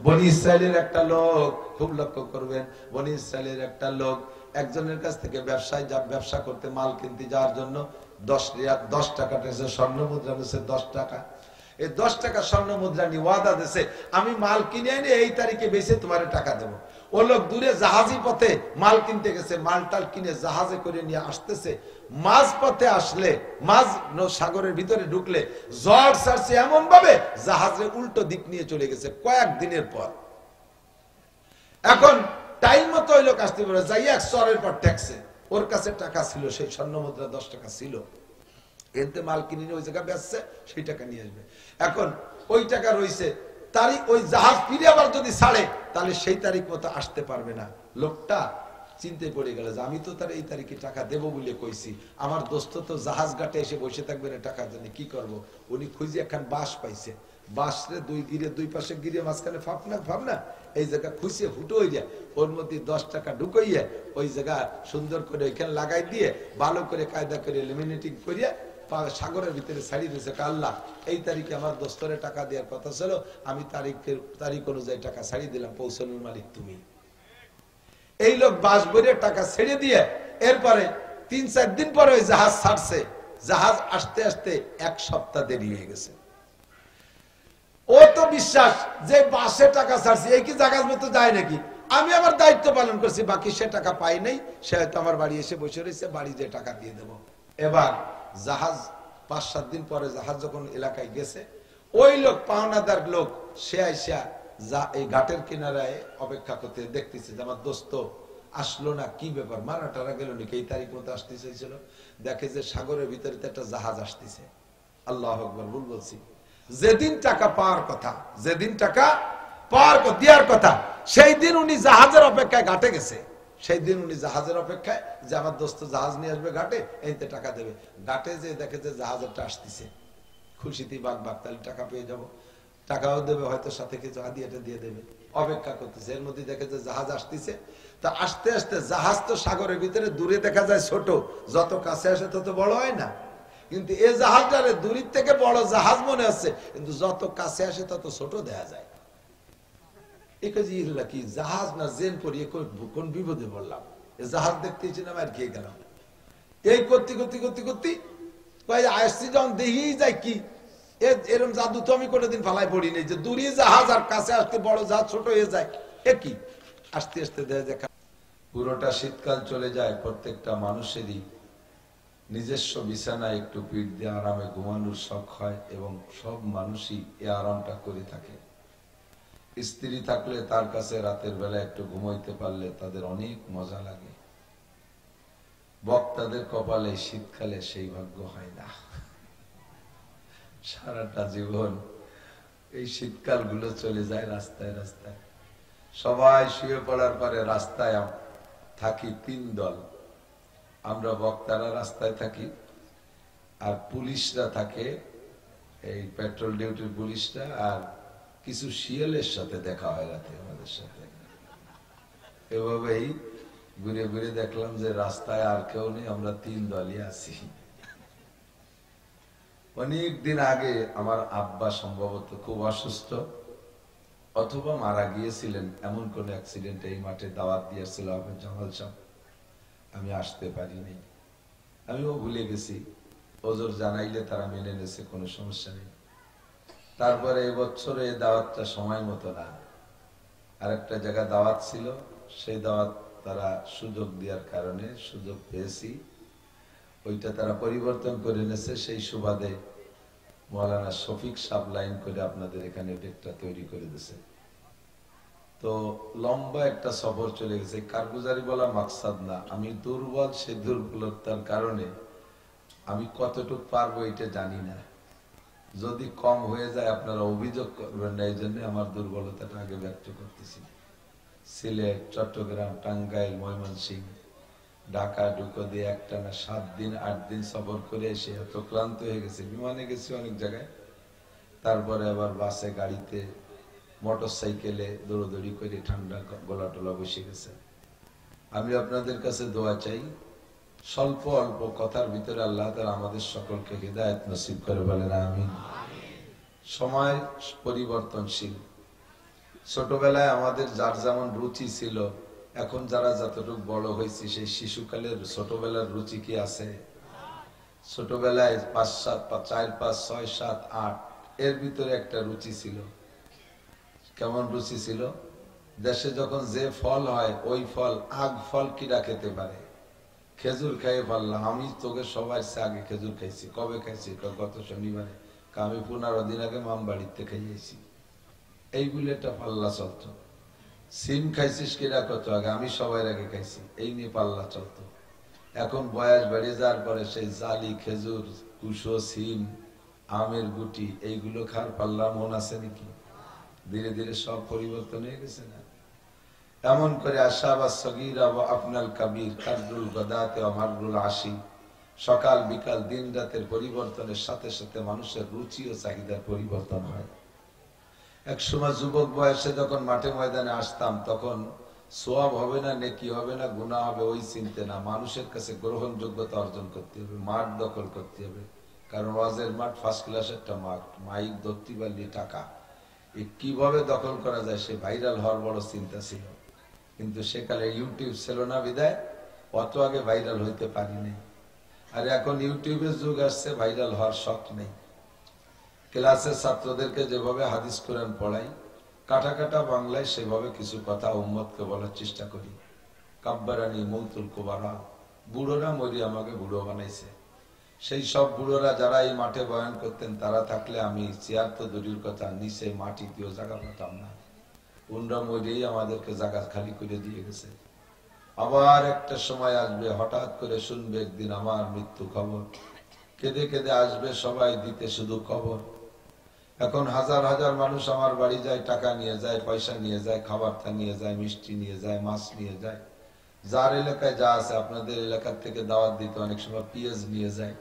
বনি ইসরায়েলের একটা লোক, খুব লক্ষ্য করবেন, বনি ইসরায়েলের একটা লোক একজনের কাছ থেকে ব্যবসা করতে, মাল কিনতে যাওয়ার জন্য 10 টাকা স্বর্ণ মুদ্রা দিয়েছে, 10 টাকা। এই 10 টাকা স্বর্ণ মুদ্রা নিয়ে ওয়াদা দিয়েছে, আমি মাল কিনে এনে এই তারিখে বেচে তোমার টাকা দেবো। ও লোক দূরে জাহাজি পথে মাল কিনতে গেছে, মালটাল কিনে জাহাজে করে নিয়ে আসতেছে। মাঝ পথে আসলে, মাঝ সাগরের ভিতরে ঢুকলে ঝড় ছাড়ছে এমন ভাবে জাহাজের উল্টো দিক নিয়ে চলে গেছে কয়েকদিনের পর। এখন টাইম মতো ওই লোক আসতে পারে, যাই এক চরের পর ট্যাক্সে, ওর কাছে টাকা ছিল, সেই স্বর্ণ মুদ্রা 10 টাকা ছিল, এতে মাল কিনে ওই জায়গা বেচছে, সেই টাকা নিয়ে আসবে। এখন ওই টাকা রয়েছে, তারিখ ওই জাহাজ ফিরে আবার যদি ছাড়ে তাহলে সেই তারিখ মতো আসতে পারবে না। লোকটা চিন্তে পড়ে গেল যে আমি তো তার এই তারিখে টাকা দেবো বলে কইছি, আমার দোস্ত তো জাহাজ ঘাটে এসে বসে থাকবে না টাকার জন্য, কি করব? উনি খুঁজে একখান বাঁশ পাইছে, বাঁশরে দুই পাশে গিরে মাঝখানে ফাপনা এই জায়গা খুঁজে হুটো হয়ে যায়, ওর মধ্যে 10 টাকা ঢুকাইয়া ওই জায়গা সুন্দর করে ওইখানে লাগাই দিয়ে ভালো করে কায়দা করে লেমিনেটিং করিয়া সাগরের ভিতরে ছাড়িয়ে দিয়েছে। আল্লাহ, এই তারিখে আমার দোস্তরে টাকা দেওয়ার কথা ছিল, আমি তারিখ অনুযায়ী টাকা ছাড়িয়ে দিলাম, পৌঁছানোর মালিক তুমি। এই লোক বাস বইরে টাকা ছেড়ে দিয়ে এরপরে 3-4 দিন পরে ওই জাহাজ ছাড়ছে, জাহাজ আসতে আসতে 1 সপ্তাহ দেরি হয়ে গেছে। ও তো বিশ্বাস যে বাসে টাকা ছাড়ছি, এই কি জাহাজ মতো যায় নাকি, আমি আমার দায়িত্ব পালন করছি, বাকি সে টাকা পাই নাই, সে হয়তো আমার বাড়ি এসে বসে রয়েছে, বাড়ি যে টাকা দিয়ে দেবো। এবার জাহাজ 5-7 দিন পরে জাহাজ যখন এলাকায় গেছে, ওই লোক পাওনাদার লোক সে আইসা এই ঘাটের কিনারায় অপেক্ষা করতে দেখতেছে যে আমার দোস্ত আসলো না, কি ব্যাপার, মারা টারা গেল নাকি, এই তারিখ মতো আসতে চাইছিল। দেখে যে সাগরের ভিতরে একটা জাহাজ আসতেছে। আল্লাহ আকবার, ভুল বলছি, যেদিন টাকা পাওয়ার কথা, যেদিন টাকা দেওয়ার কথা, সেই দিন উনি জাহাজের অপেক্ষায় ঘাটে গেছে। সেই দিন উনি জাহাজের অপেক্ষায় যে আমার দোস্ত জাহাজ নিয়ে আসবে ঘাটে, এইতে টাকা দেবে। ঘাটে যে দেখে যে জাহাজটা আসতেছে, খুশিতে বাঘ, তাহলে টাকা পেয়ে যাবো, টাকাও দেবে, হয়তো সাথে কিছু হাদিয়াটা দিয়ে দেবে। অপেক্ষা করতেছে, এর মধ্যে দেখে যে জাহাজ আসতেছে। তা আস্তে আস্তে জাহাজ তো সাগরের ভিতরে দূরে দেখা যায় ছোট, যত কাছে আসে তত বড় হয় না, কিন্তু এই জাহাজটারে দূরের থেকে বড় জাহাজ মনে হচ্ছে, কিন্তু যত কাছে আসে তত ছোট দেখা যায়। কি জাহাজ না জেল করি, কোন বিপদে পড়লাম, জাহাজ দেখতে আর খেয়ে গেলাম। এই করতে করতে করতে করতে আসছি যখন দেখি যায় কি এরকম জাদু তো আমি কোনোদিন ফালাই পড়ি নাই, যে দূরে জাহাজ আর কাছে আসতে বড় জাহাজ ছোট হয়ে যায়। একই আস্তে আস্তে দেখা পুরোটা শীতকাল চলে যায়, প্রত্যেকটা মানুষেরই নিজস্ব বিছানায় একটু পিঠ দিয়ে আরামে ঘুমানোর শখ হয়, এবং সব মানুষই এই আরামটা করে থাকে। স্ত্রী থাকলে তার কাছে রাতের বেলা একটু ঘুমাইতে পারলে তাদের অনেক মজা লাগে। বক্তাদের কপালে শীতকালে সেই ভাগ্য হয় না। সারাটা জীবন এই শীতকাল গুলো চলে যায় রাস্তায় রাস্তায়, সবাই শুয়ে পড়ার পরে রাস্তায় থাকি 3 দল। আমরা বক্তারা রাস্তায় থাকি, আর পুলিশরা থাকে, এই পেট্রোল ডিউটির পুলিশরা, আর কিছু শিয়ালের সাথে দেখা হয় রাতে আমাদের সাথে। এভাবেই ঘুরে ঘুরে দেখলাম যে রাস্তায় আর কেউ নেই, আমরা 3 দলই আছি। অনেকদিন আগে আমার আব্বা সম্ভবত খুব অসুস্থ অথবা মারা গিয়েছিলেন, এমন কোন অ্যাক্সিডেন্ট এই মাঠে দাওয়াত দিয়েছিল আহমেদ জামাল সাহেব, আমি আসতে পারিনি, আমিও ভুলে গেছি। ওজোর জানাইলে তারা মেনে নেছে, কোনো সমস্যা নেই। তারপরে এবছরে এই দাওয়াতটা সময় মতো না, আরেকটা জায়গা দাওয়াত ছিল, সেই দাওয়াত তারা সুযোগ দেওয়ার কারণে সুযোগ পেয়েছি, ওইটা তারা পরিবর্তন করে নেছে। সেই সুবাদে মৌলানা শফিক সাহেব লাইন করে আপনাদের এখানে ডেটটা তৈরি করে দিয়েছে। তো লম্বা একটা সফর চলে গেছে, কারগুজারি বলা মাকসাদ না, আমি দুর্বল, সেই দুর্বলতার কারণে আমি কতটুকু পারবো এটা জানি না, যদি কম হয়ে যায় আপনারা অভিযোগ করবেন না, এই জন্য আমার দুর্বলতাটা আগে ব্যক্ত করতেছি। সিলেট, চট্টগ্রাম, টাঙ্গাইল, ময়মনসিংহ, ঢাকা ঢুকো দিয়ে একটানা 7 দিন 8 দিন সফর করে এসে এত ক্লান্ত হয়ে গেছে। বিমানে গেছি অনেক জায়গায়, তারপরে আবার বাসে, গাড়িতে, মোটর সাইকেলে দৌড়দৌড়ি করে ঠান্ডা গলা টলা বসে গেছে। আমি আপনাদের কাছে দোয়া চাই, স্বল্প অল্প কথার ভিতরে আল্লাহ তাআলা আমাদের সকলকে হিদায়াত নসিব করে, বলেন আমিন। সময় পরিবর্তনশীল, ছোটবেলায় আমাদের যার যেমন রুচি ছিল, এখন যারা যতটুকু বড় হয়েছি সেই শিশুকালের ছোটবেলার রুচি কি আছে? ছোটবেলায় 5-7 4-5-6-7-8 এর ভিতরে একটা রুচি ছিল। কেমন রুচি ছিল? দেশে যখন যে ফল হয় ওই ফল আগ ফল কিরা খেতে পারে? খেজুর খাইয়ে পারলাম, আমি তোকে সবাই আগে খেজুর খাইছি। কবে খাইছি? গত শনিবারে। আমি 15 দিন আগে মাম বাড়িতে খাইয়েছি। এইগুলো একটা পাল্লা চলতো। সিম খাইছিস কিরা কত আগে? আমি সবাই আগে খাইছি। এই নিয়ে পাল্লা চলতো। এখন বয়স বেড়ে যাওয়ার পরে সেই জালি খেজুর, কুশো, সিম, আমের গুটি এইগুলো খাওয়ার পাল্লা মন আছে নাকি? ধীরে ধীরে সব পরিবর্তন হয়ে গেছে না? এমন করে আশাবা সগীরা ওয়া আপনাল কাবীর কাদরুল গাদাতে ওয়া মাররুল আশি, সকাল বিকাল দিন রাতের পরিবর্তনের সাথে সাথে মানুষের রুচি ও চাহিদার পরিবর্তন হয়। এক সময় যুবক বয়সে যখন মাঠে ময়দানে আসতাম তখন সওয়াব হবে না, নেকি হবে না, গুনাহ হবে ওই চিন্তা না, মানুষের কাছে গ্রহণযোগ্যতা অর্জন করতে হবে, মাঠ দখল করতে হবে। কারণ ওয়াজের মাঠ ফার্স্ট ক্লাস একটা মাঠ, মাইক ধরতে পারলে টাকা, কিভাবে দখল করা যায় সে ভাইরাল হওয়ার বড় চিন্তা ছিল। কিন্তু সেকালে ইউটিউব ছিল না বিদায় অত আগে ভাইরাল হইতে পারিনি। আর এখন ইউটিউবের যুগ আসছে, ভাইরাল হওয়ার শখ নেই। ক্লাসের ছাত্রদেরকে যেভাবে হাদিস কোরআন পড়াই, কাটা কাটা বাংলায় সেভাবে কিছু কথা উম্মতকে বলার চেষ্টা করি। কাব্বারানি মৌতুল কুবারা, বুড়োরা মরি আমাকে বুড়ো বানাইছে। সেই সব বুড়োরা যারা এই মাঠে বয়ান করতেন তারা থাকলে আমি চেয়ার তো দূরের কথা, নিচে মাটিতেও জায়গা পেতাম না। উনরা মরেই আমাদেরকে জায়গা খালি করে দিয়ে গেছে। আবার একটা সময় আসবে, হঠাৎ করে শুনবে একদিন আমার মৃত্যু খবর, কেঁদে কেঁদে আসবে সবাই দিতে শুধু খবর। এখন হাজার হাজার মানুষ আমার বাড়ি যায়, টাকা নিয়ে যায়, পয়সা নিয়ে যায়, খাবারটা নিয়ে যায়, মিষ্টি নিয়ে যায়, মাছ নিয়ে যায়। যার এলাকায় যা আছে, আপনাদের এলাকার থেকে দাওয়াত দিতে অনেক সময় পেঁয়াজ নিয়ে যায়।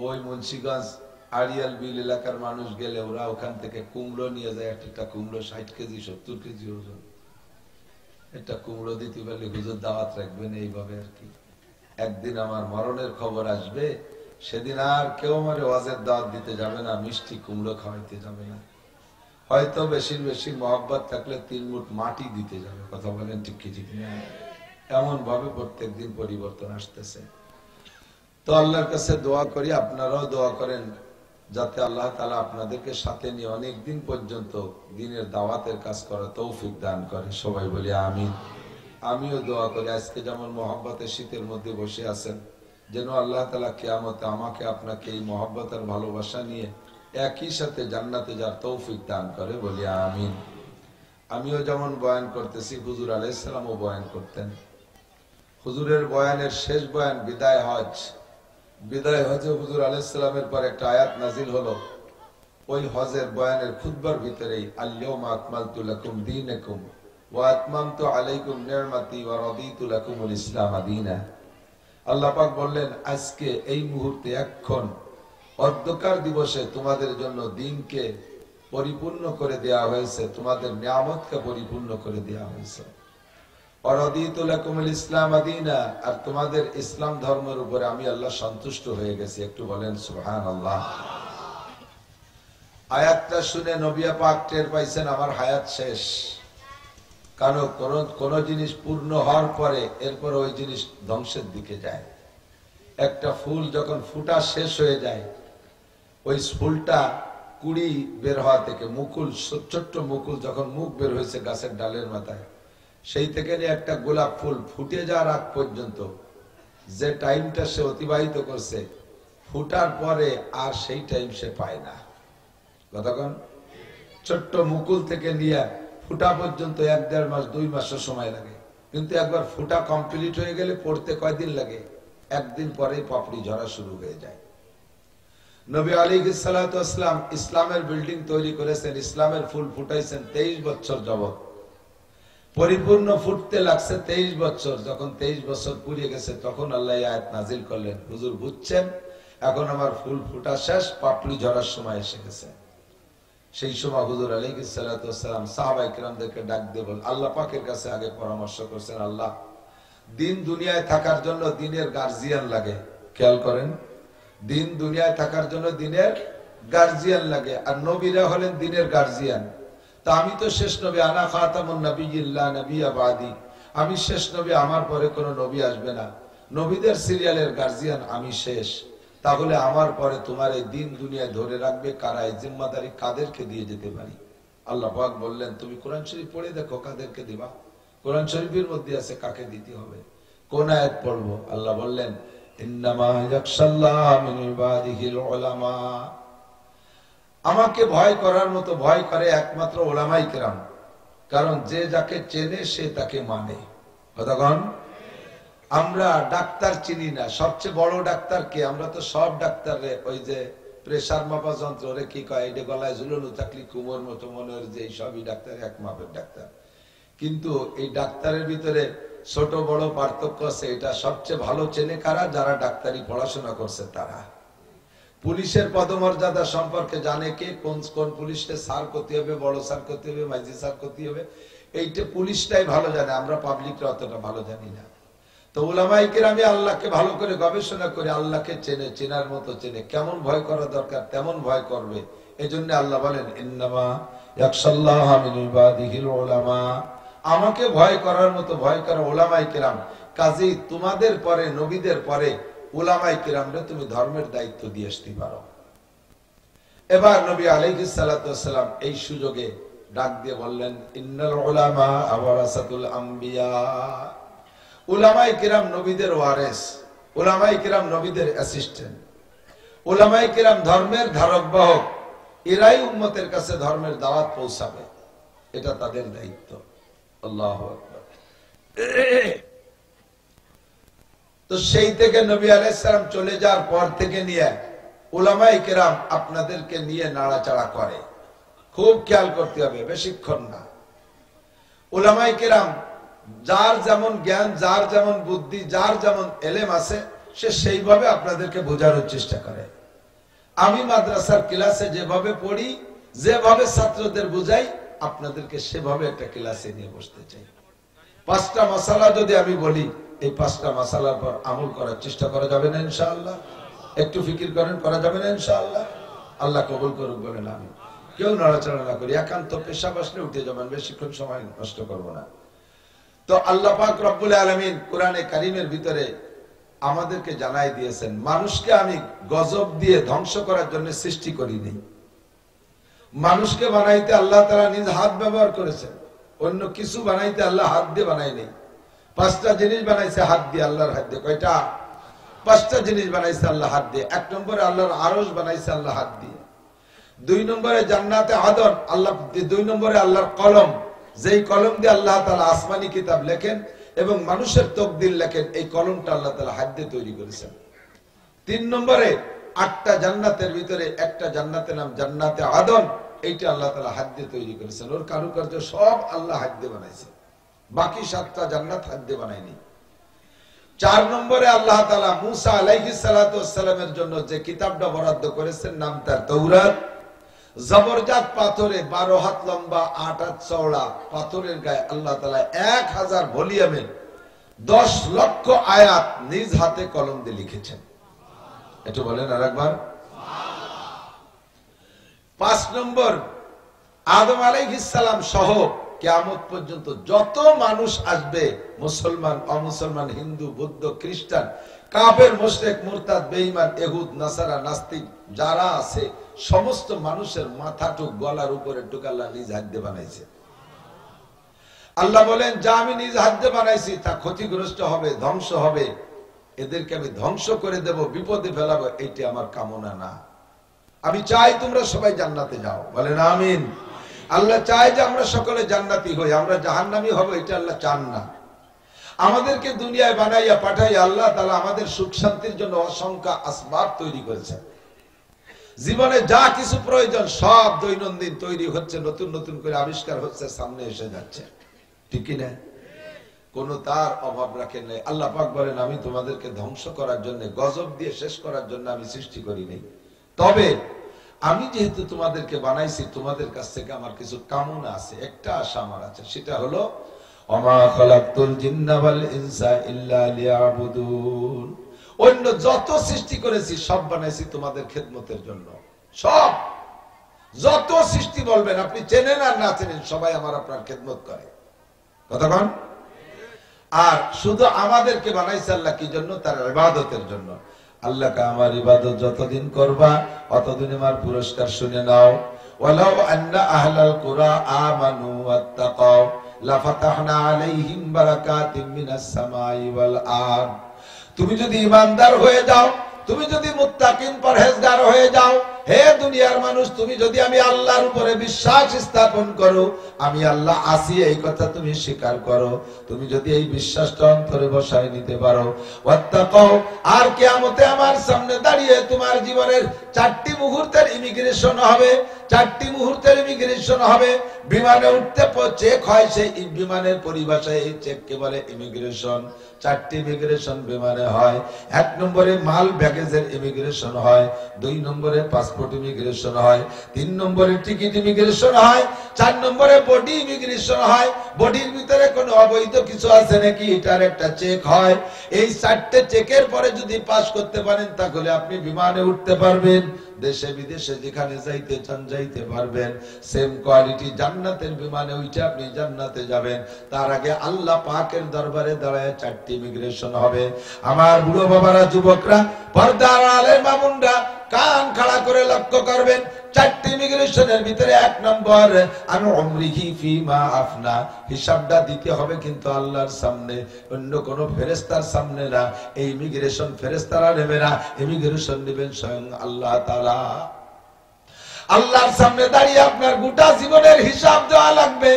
ওই মুন্সিগঞ্জ আড়িয়াল বিল এলাকার মানুষ গেলে ওরা ওখান থেকে কুমড়ো নিয়ে যায়। একটা কুমড়ো 60 কেজি 70 কেজি ওজন। একটা কুমড়ো দিতে পারলে হুজুর দাওয়াত রাখবেন, এইভাবে আর কি। একদিন আমার মরণের খবর আসবে, সেদিন আর কেউ আমার ওয়াজের দাওয়াত দিতে যাবে না, মিষ্টি কুমড়ো খাওয়াইতে যাবে না। হয়তো বেশি বেশি মহব্বত থাকলে 3 মুঠ মাটি দিতে যাবে। কথা বলেন ঠিক কি ঠিক না? এমন ভাবে প্রত্যেক দিন পরিবর্তন আসতেছে। তো আল্লাহর কাছে দোয়া করি, আপনারাও দোয়া করেন যাতে আল্লাহ তাআলা আপনাদেরকে সাথে নিয়ে অনেক দিন পর্যন্ত দ্বীনের দাওয়াতের কাজ করার তৌফিক দান করে। সবাই বলি আমিন। আমিও দোয়া করি আজকে যেমন মহব্বতের শীতের মধ্যে বসে আছেন, যেন আল্লাহ তাআলা কিয়ামতে আমাকে আপনাকে এই মহব্বত আর ভালোবাসা নিয়ে একই সাথে জান্নাতে যাওয়ার তৌফিক দান করে। বলি আমিন। আমিও যেমন বয়ান করতেছি, হুজুর আলাইহিস সালামও বয়ান করতেন। হুজুরের বয়ানের শেষ বয়ান বিদায় হজ। বিদায় হজে হুজুর আলাইহিস সালামের পর একটা আয়াত নাজিল হলো। ওই হজের বয়ানের খুতবার ভিতরেই আল-ইয়াউমা আকমালতু লাকুম দীনাকুম ওয়া আতমামতু আলাইকুম নি'মাতি ওয়া রাদিতু লাকুমুল ইসলাম দীনা। আল্লাহ পাক বললেন, আজকে এই মুহূর্তে এখন অর্ধকার দিবসে তোমাদের জন্য দ্বীনকে পরিপূর্ণ করে দেয়া হয়েছে, তোমাদের নিয়ামতকে পরিপূর্ণ করে দেয়া হয়েছে। ওয়ারাদিতু লাকুমুল ইসলাম দীনা, আর তোমাদের ইসলাম ধর্মের উপরে আমি আল্লাহ সন্তুষ্ট হয়ে গেছি। একটু বলেন সুবহানাল্লাহ। আয়াতটা শুনে নবী পাক টের পাইছেন আমার হায়াত শেষ। কারণ কোন জিনিস পূর্ণ হওয়ার পরে এরপর ওই জিনিস ধ্বংসের দিকে যায়। একটা ফুল যখন ফুটা শেষ হয়ে যায়, ওই ফুলটা কুড়ি বের হওয়া থেকে, মুকুল, ছোট্ট মুকুল যখন মুখ বের হয়েছে গাছের ডালের মাথায়, সেই থেকে নিয়ে একটা গোলাপ ফুল ফুটে যাওয়ার আগ পর্যন্ত যে টাইমটা সে অতিবাহিত করছে, ফুটার পরে আর সেই টাইম সে পায় না। কতক্ষণ? ছোট্ট মুকুল থেকে নিয়ে ফুটা পর্যন্ত 1-1.5 মাস 2 মাসও সময় লাগে, কিন্তু একবার ফুটা কমপ্লিট হয়ে গেলে পড়তে কয়দিন লাগে? একদিন পরেই পাপড়ি ঝরা শুরু হয়ে যায়। নবী আলাইহিস সালাতু ওয়াস সালাম ইসলামের বিল্ডিং তৈরি করেছেন, ইসলামের ফুল ফুটাইছেন 23 বছর যাবত। পরিপূর্ণ ফুটতে লাগছে 23 বছর। যখন 23 বছর পুড়ে গেছে তখন আল্লাহ আয়াত নাজিল করলেন, হুজুর বুঝছেন, এখন আমার ফুল ফুটা শেষ, পাপড়ি ঝরার সময় এসে গেছে। সেই সময় হুজুর আলাইহিস সালাতু ওয়াস সালাম সাহাবায়ে কিরামদেরকে ডাক দিয়ে বল, আল্লাহ পাকের কাছে আগে পরামর্শ করছেন, আল্লাহ, দিন দুনিয়ায় থাকার জন্য দিনের গার্জিয়ান লাগে। খেয়াল করেন, দিন দুনিয়ায় থাকার জন্য দিনের গার্জিয়ান লাগে, আর নবীরা হলেন দিনের গার্জিয়ান। তা আমি তো শেষ নবী, আনা খাতামুন নাবিয়্যিন লা নাবিয়্যা বাদি, আমি শেষ নবী, আমার পরে কোনো নবী আসবে না, নবীদের সিরিয়ালের গার্জিয়ান আমি শেষ। তাহলে আমার পরে তোমার এই দিন দুনিয়ায় ধরে রাখবে কারা, এই জিম্মাদারি কাদেরকে দিয়ে যেতে পারি? আল্লাহ পাক বললেন তুমি কোরআন শরীফ পড়ে দেখো কাদেরকে দিবা। কোরআন শরীফের মধ্যে আছে কাকে দিতে হবে। কোন আয়াত পড়বো? আল্লাহ বললেন ইন্নামা ইয়াখশাল্লাহ মিন ইবাদিহিল উলামা, আমাকে ভয় করার মতো ভয় করে একমাত্র উলামায়ে কেরাম। কারণ যে যাকে চেনে সে তাকে মানে। কতক্ষণ? আমরা ডাক্তার চিনি না, সবচেয়ে বড় ডাক্তার কে? আমরা তো সব ডাক্তারে ওই যে প্রেসার মাপা যন্ত্র রে কি কয়, এটা গলায় ঝুলানো থাকলে কুমোর মতো মনে হয় যে সবই ডাক্তার, এক মাপের ডাক্তার। কিন্তু এই ডাক্তারের ভিতরে ছোট বড় পার্থক্য আছে। এটা সবচেয়ে ভালো চেনে কারা? যারা ডাক্তারি পড়াশোনা করছে তারা। পুলিশের পদমর্যাদা সম্পর্কে জানে কে? কোন কোন পুলিশকে স্যার করতে হবে, বড় স্যার করতে হবে, মাইজি স্যার করতে হবে, এইটা পুলিশটাই ভালো জানে, আমরা পাবলিকরা অতটা ভালো জানি না। তো উলামায়ে কেরামি আল্লাহকে ভালো করে গবেষণা করে আল্লাহকে চেনে, চেনার মতো চেনে, কেমন ভয় করা দরকার তেমন ভয় করবে। এজন্য আল্লাহ বলেন ইন্নামা ইয়াখশাল্লাহ মিন ইবাদিহিল উলামা, আমাকে ভয় করার মতো ভয় করা উলামায়ে কেরাম। কাজেই তোমাদের পরে, নবীদের পরে উলামায়ে কেরামরে তুমি ধর্মের দায়িত্ব দিয়ে আসতে পারো। এবার নবী আলাইহিস সালাতু ওয়াস সালাম এই সুযোগে ডাক দিয়ে বললেন ইন্নাল উলামা ওয়ারাসাতুল আম্বিয়া, উলামায়ে কেরাম নবীদের ওয়ারিস, উলামায়ে কেরাম নবীদের অ্যাসিস্ট্যান্ট, উলামায়ে কেরাম ধর্মের ধারক বাহক, এরাই উম্মতের কাছে ধর্মের দাওয়াত পৌঁছাবে, এটা তাদের দায়িত্ব। আল্লাহু আকবার। তো সেই থেকে নবী আলাইহিস সালাম চলে যাওয়ার পর থেকে নিয়ে উলামায়ে কেরাম আপনাদেরকে নিয়ে নাড়াচাড়া করে, খুব খেয়াল করতে হবে, বেশিক্ষণ না। উলামায়ে কেরাম যার যেমন জ্ঞান, যার যেমন বুদ্ধি, যার যেমন এলেম আছে সে সেইভাবে আপনাদেরকে বোঝানোর চেষ্টা করে। আমি মাদ্রাসার ক্লাসে যেভাবে পড়ি, যেভাবে ছাত্রদের বুঝাই, আপনাদেরকে সেভাবে একটা ক্লাসে নিয়ে বসতে চাই। 5টা মাসালা যদি আমি বলি, এই 5টা মাসালার পর আমল করার চেষ্টা করা যাবে না ইনশাআল্লাহ? একটু ফিকির করেন, করা যাবে না ইনশাআল্লাহ? আল্লাহ কবুল করুক বলেন আমি। কেউ নড়াচড়া না করি, একান্ত পেশা বসলে উঠে যাবেন, বেশিক্ষণ সময় নষ্ট করব না। তো আল্লাহ পাক রব্বুল আলামিন কোরআনে কারীমের ভিতরে আমাদেরকে জানাই দিয়েছেন, মানুষকে আমি গজব দিয়ে ধ্বংস করার জন্য সৃষ্টি করিনি। মানুষকে বানাইতে আল্লাহ তাআলা নিজ হাত ব্যবহার করেছেন, অন্য কিছু বানাইতে আল্লাহ হাত দিয়ে বানায়নি। 5টা জিনিস বানাইছে হাত দিয়ে, আল্লাহর হাত দিয়ে। কয়টা? 5টা জিনিস বানাইছে আল্লাহ হাত দিয়ে। 1 নম্বরে আল্লাহর আরশ বানাইছে আল্লাহ হাত দিয়ে। 2 নম্বরে জান্নাতে আদন আল্লাহ, 2 নম্বরে আল্লাহর কলম, যেই কলম দিয়ে আল্লাহ তাআলা আসমানি কিতাব লেখেন এবং মানুষের তাকদীর লেখেন, এই কলমটা আল্লাহ তাআলা হাত দিয়ে তৈরি করেছেন। 3 নম্বরে 8টা জান্নাতের ভিতরে একটা জান্নাতের নাম জান্নাতে আদন, এইটা আল্লাহ তাআলা হাত দিয়ে তৈরি করেছেন। ওর কারুকার্য সব আল্লাহ হাত দিয়ে বানাইছে, বাকি 7টা জান্নাত হাত দিয়ে বানায়নি। 4 নম্বরে আল্লাহ তাআলা মুসা আলাইহিস সালাতু ওয়াস সালামের জন্য যে কিতাবটা বরাদ্দ করেছেন, নাম তার তাওরাত। জবরদস্ত পাথরে 12 হাত লম্বা 8 হাত চওড়া পাথরের গায়ে আল্লাহ তাআলা 1000 ভলিউমে 10 লক্ষ আয়াত নিজ হাতে কলম দিয়ে লিখেছেন। এটা বলেন আরেকবার। 5 নম্বর আদম আলাইহিস সালাম সহ কিয়ামত পর্যন্ত যত মানুষ আসবে, মুসলমান, অমুসলমান, হিন্দু, বৌদ্ধ, খ্রিস্টান, কাফের, মুশরিক, মুরতাদ, বেঈমান, ইহুদ, নাসারা, নাস্তিক যারা আছে, সমস্ত মানুষের মাথাটুক, গলার উপরে টুক আল্লাহ নিজ হাত দিয়ে বানাইছে। আল্লাহ বলেন, যা আমি নিজ হাত দিয়ে বানাইছি তা ক্ষতিগ্রস্ত হবে, ধ্বংস হবে, এদেরকে আমি ধ্বংস করে দেব, বিপদে ফেলাবো, এইটা আমার কামনা না। আমি চাই তোমরা সবাই জান্নাতে যাও, বলেন আমিন। আল্লাহ চায় যে আমরা সকলে জান্নাতি হই, আমরা জাহান্নামী হব, এটা আল্লাহ চান না। আমাদেরকে দুনিয়ায় বানাইয়া পাঠাইয়া আল্লাহ তাআলা আমাদের সুখ শান্তির জন্য অসংখ্য আসবাব তৈরি করেছেন। জীবনে যা কিছু প্রয়োজন সব দৈনন্দিন তৈরি হচ্ছে, নতুন নতুন করে আবিষ্কার হচ্ছে, সামনে এসে যাচ্ছে, ঠিক কি না? কোনো তার অভাব রাখেন নাই। আল্লাহ পাক বলেন, আমি তোমাদেরকে ধ্বংস করার জন্য, গজব দিয়ে শেষ করার জন্য আমি সৃষ্টি করি নাই। তবে আমি যেহেতু তোমাদেরকে বানাইছি, তোমাদের কাছ থেকে আমার কিছু কামনা আছে, একটা আশা আমার আছে, সেটা হলো ওমা খালাকতুল জিন্না ওয়াল ইনসা ইল্লা লিয়াবুদুন। অন্য যত সৃষ্টি করেছি সব বানাইছি তোমাদের খেদমতের জন্য, সব। যত সৃষ্টি বলবেন, আপনি চেনেন আর না চেনেন, সবাই আমার আপনার খেদমত করে। কতক্ষণ? আর শুধু আমাদেরকে বানাইছে আল্লাহ কি জন্য? তার ইবাদতের জন্য। আল্লাহকে আমার ইবাদত যতদিন করবা অতদিন আমার পুরস্কার শুনে নাও। ওয়ালাউ আন্না আহলাল কুরা আমানু ওয়াত্তাকাও লাফাতাহনা আলাইহিম বারাকাতিম মিনাস সামাই ওয়াল আরদ। তুমি যদি ঈমানদার হয়ে যাও, তুমি যদি মুত্তাকিন পরহেজগার হয়ে যাও, হে দুনিয়ার মানুষ, তুমি যদি আমি আল্লাহর উপরে বিশ্বাস স্থাপন করো, আমি আল্লাহ আছি এই কথা তুমি স্বীকার করো, তুমি যদি এই বিশ্বাসটা অন্তরে বসায় নিতে পারো, ওয়াত্তাকাও, আর কিয়ামতে আমার সামনে দাঁড়িয়ে তোমার জীবনের 4টি মুহূর্তের ইমিগ্রেশন হবে, 4টি মুহূর্তের ইমিগ্রেশন হবে। বিমানে উঠতে চেক হয়, সেই বিমানের পরিভাষায় এই চেককে বলে ইমিগ্রেশন। 4টি ইমিগ্রেশন বিমানে হয়। 1 নম্বরে মাল ব্যাগেজের ইমিগ্রেশন হয়, 2 নম্বরে পাসপোর্ট ইমিগ্রেশন হয়, 3 নম্বরে টিকিট ইমিগ্রেশন হয়, 4 নম্বরে বডি ইমিগ্রেশন হয়। বডির ভিতরে কোনো অবৈধ কিছু আছে নাকি এটার একটা চেক হয়। এই 4টে চেকের পরে যদি পাস করতে পারেন তাহলে আপনি বিমানে উঠতে পারবেন, দেশে বিদেশে যেখানে যাইতে চান যাইতে পারবেন। সেম কোয়ালিটি জান্নাতের বিমানে উঠে আপনি জান্নাতে যাবেন। তার আগে আল্লাহ পাকের দরবারে দাঁড়ায় 4টি ইমিগ্রেশন হবে। আমার বুড়ো বাবারা, যুবকরা, পর্দার আলেম মামুনরা কান খাড়া করে লক্ষ্য করবেন। 4টি ইমিগ্রেশনের ভিতরে 1 নম্বর আন উমরিহি ফিমা আফনা, হিসাবটা দিতে হবে কিন্তু আল্লাহর সামনে, অন্য কোন ফেরেশতার সামনে না। এই ইমিগ্রেশন ফেরেশতারা নেবে না, ইমিগ্রেশন নেবেন স্বয়ং আল্লাহ তাআলা। আল্লাহর সামনে দাঁড়িয়ে আপনার গোটা জীবনের হিসাব দেওয়া লাগবে।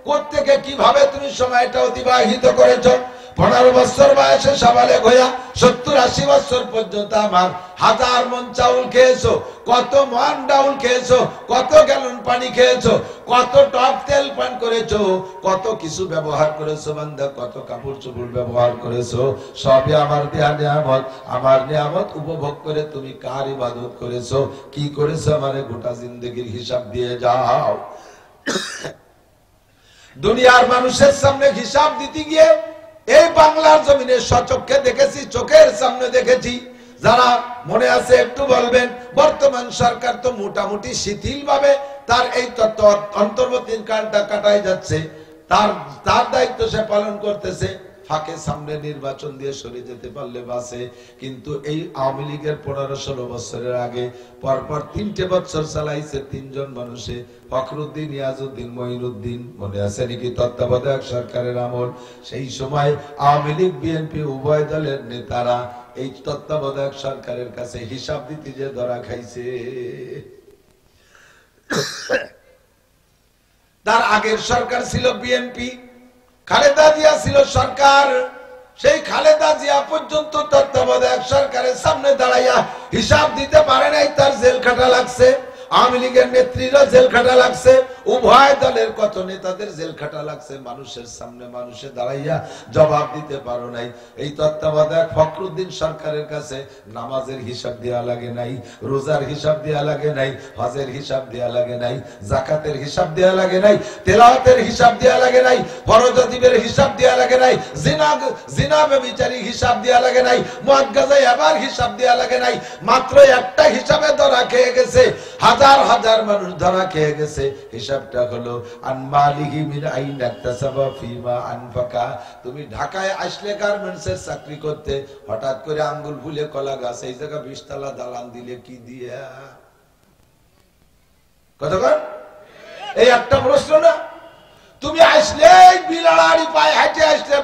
কোত্থেকে কিভাবে তুমি সময়টা অতিবাহিত করেছো। 15 বছর বয়সে সাবালেগ হইয়া 70-80 বছর পর্যন্ত আমার 1000 মণ চাউল খেয়েছো, কত মণ ডাউল খেয়েছো, কত গ্যালন পানি খেয়েছো, কত টপ তেল পান করেছো, কত কিছু ব্যবহার করেছো বান্দা, কত কাপড় চোপড় ব্যবহার করেছো, সবই আমার দেয়া নিয়ামত। আমার নিয়ামত উপভোগ করে তুমি কার ইবাদত করেছো, কি করেছো, আমারে গোটা জিন্দেগির হিসাব দিয়ে যাও। দুনিয়ার মানুষের সামনে হিসাব দিতে গিয়ে এই বাংলার জমিনে সচক্ষে দেখেছি, চোখের সামনে দেখেছি। যারা মনে আছে একটু বলবেন। বর্তমান সরকার তো মোটামুটি শিথিল ভাবে তার এই তত্ত্ব অন্তর্বর্তীকালটা কাটাই যাচ্ছে, তার দায়িত্ব সে পালন করতেছে। ফাঁকে সামনে নির্বাচন দিয়ে সরে যেতে পারলে বাসে, কিন্তু এই আওয়ামী লীগের 15-16 বছরের আগে পরপর 3টে বছর চালাইছে 3 জন মানুষে, ফখরুদ্দিন, ইয়াজউদ্দিন, মঈনুদ্দিন। মনে আছে নাকি তত্ত্বাবধায়ক সরকারের আমল? সেই সময় আওয়ামী লীগ বিএনপি উভয় দলের নেতারা এই তত্ত্বাবধায়ক সরকারের কাছে হিসাব দিতে যে ধরা খাইছে। তার আগের সরকার ছিল বিএনপি, খালেদা জিয়া ছিল সরকার। সেই খালেদা জিয়া পর্যন্ত তত্ত্বাবধায়ক সরকারের সামনে দাঁড়াইয়া হিসাব দিতে পারে নাই, তার জেল খাটা লাগছে। আওয়ামী লীগের নেত্রীরা জেল খাটা লাগছে, উভয় দলের কত নেতাদের জেল খাটা লাগছে। মানুষের সামনে মানুষে দাঁড়াইয়া জবাব দিতে পারো নাই। এই তত্ত্বাবধায়ক ফখরুদ্দিন সরকারের কাছে নামাজের হিসাব দেওয়া লাগে নাই, রোজার হিসাব দেওয়া লাগে নাই, হজের হিসাব দেওয়া লাগে নাই, জাকাতের হিসাব দেওয়া লাগে নাই, তেলাওয়াতের হিসাব দেওয়া লাগে নাই, ফরজ ওয়াজিবের হিসাব দেওয়া লাগে নাই, জিনা ব্যভিচারী হিসাব দেওয়া লাগে নাই, মদ গাঁজা আবার হিসাব দেওয়া লাগে নাই। মাত্র একটা হিসাবে ধরা খেয়ে গেছে, হাজার হাজার মানুষ ধরা খেয়ে গেছে। হিসাবটা হলো আনমালিহি মিন আইনা ইকতাসাবা ফিমা আনফাকা। তুমি ঢাকায় আসলে গার্মেন্টসের চাকরি করতে, হঠাৎ করে আঙ্গুল ফুলে কলা গাছ, এই জায়গা 20 তলা দালান দিলে কি দিয়া? কতক্ষণ? এই একটা প্রশ্ন না? তুমি আসলে বিলাড়াড়ি পায়ে হেঁটে আসলে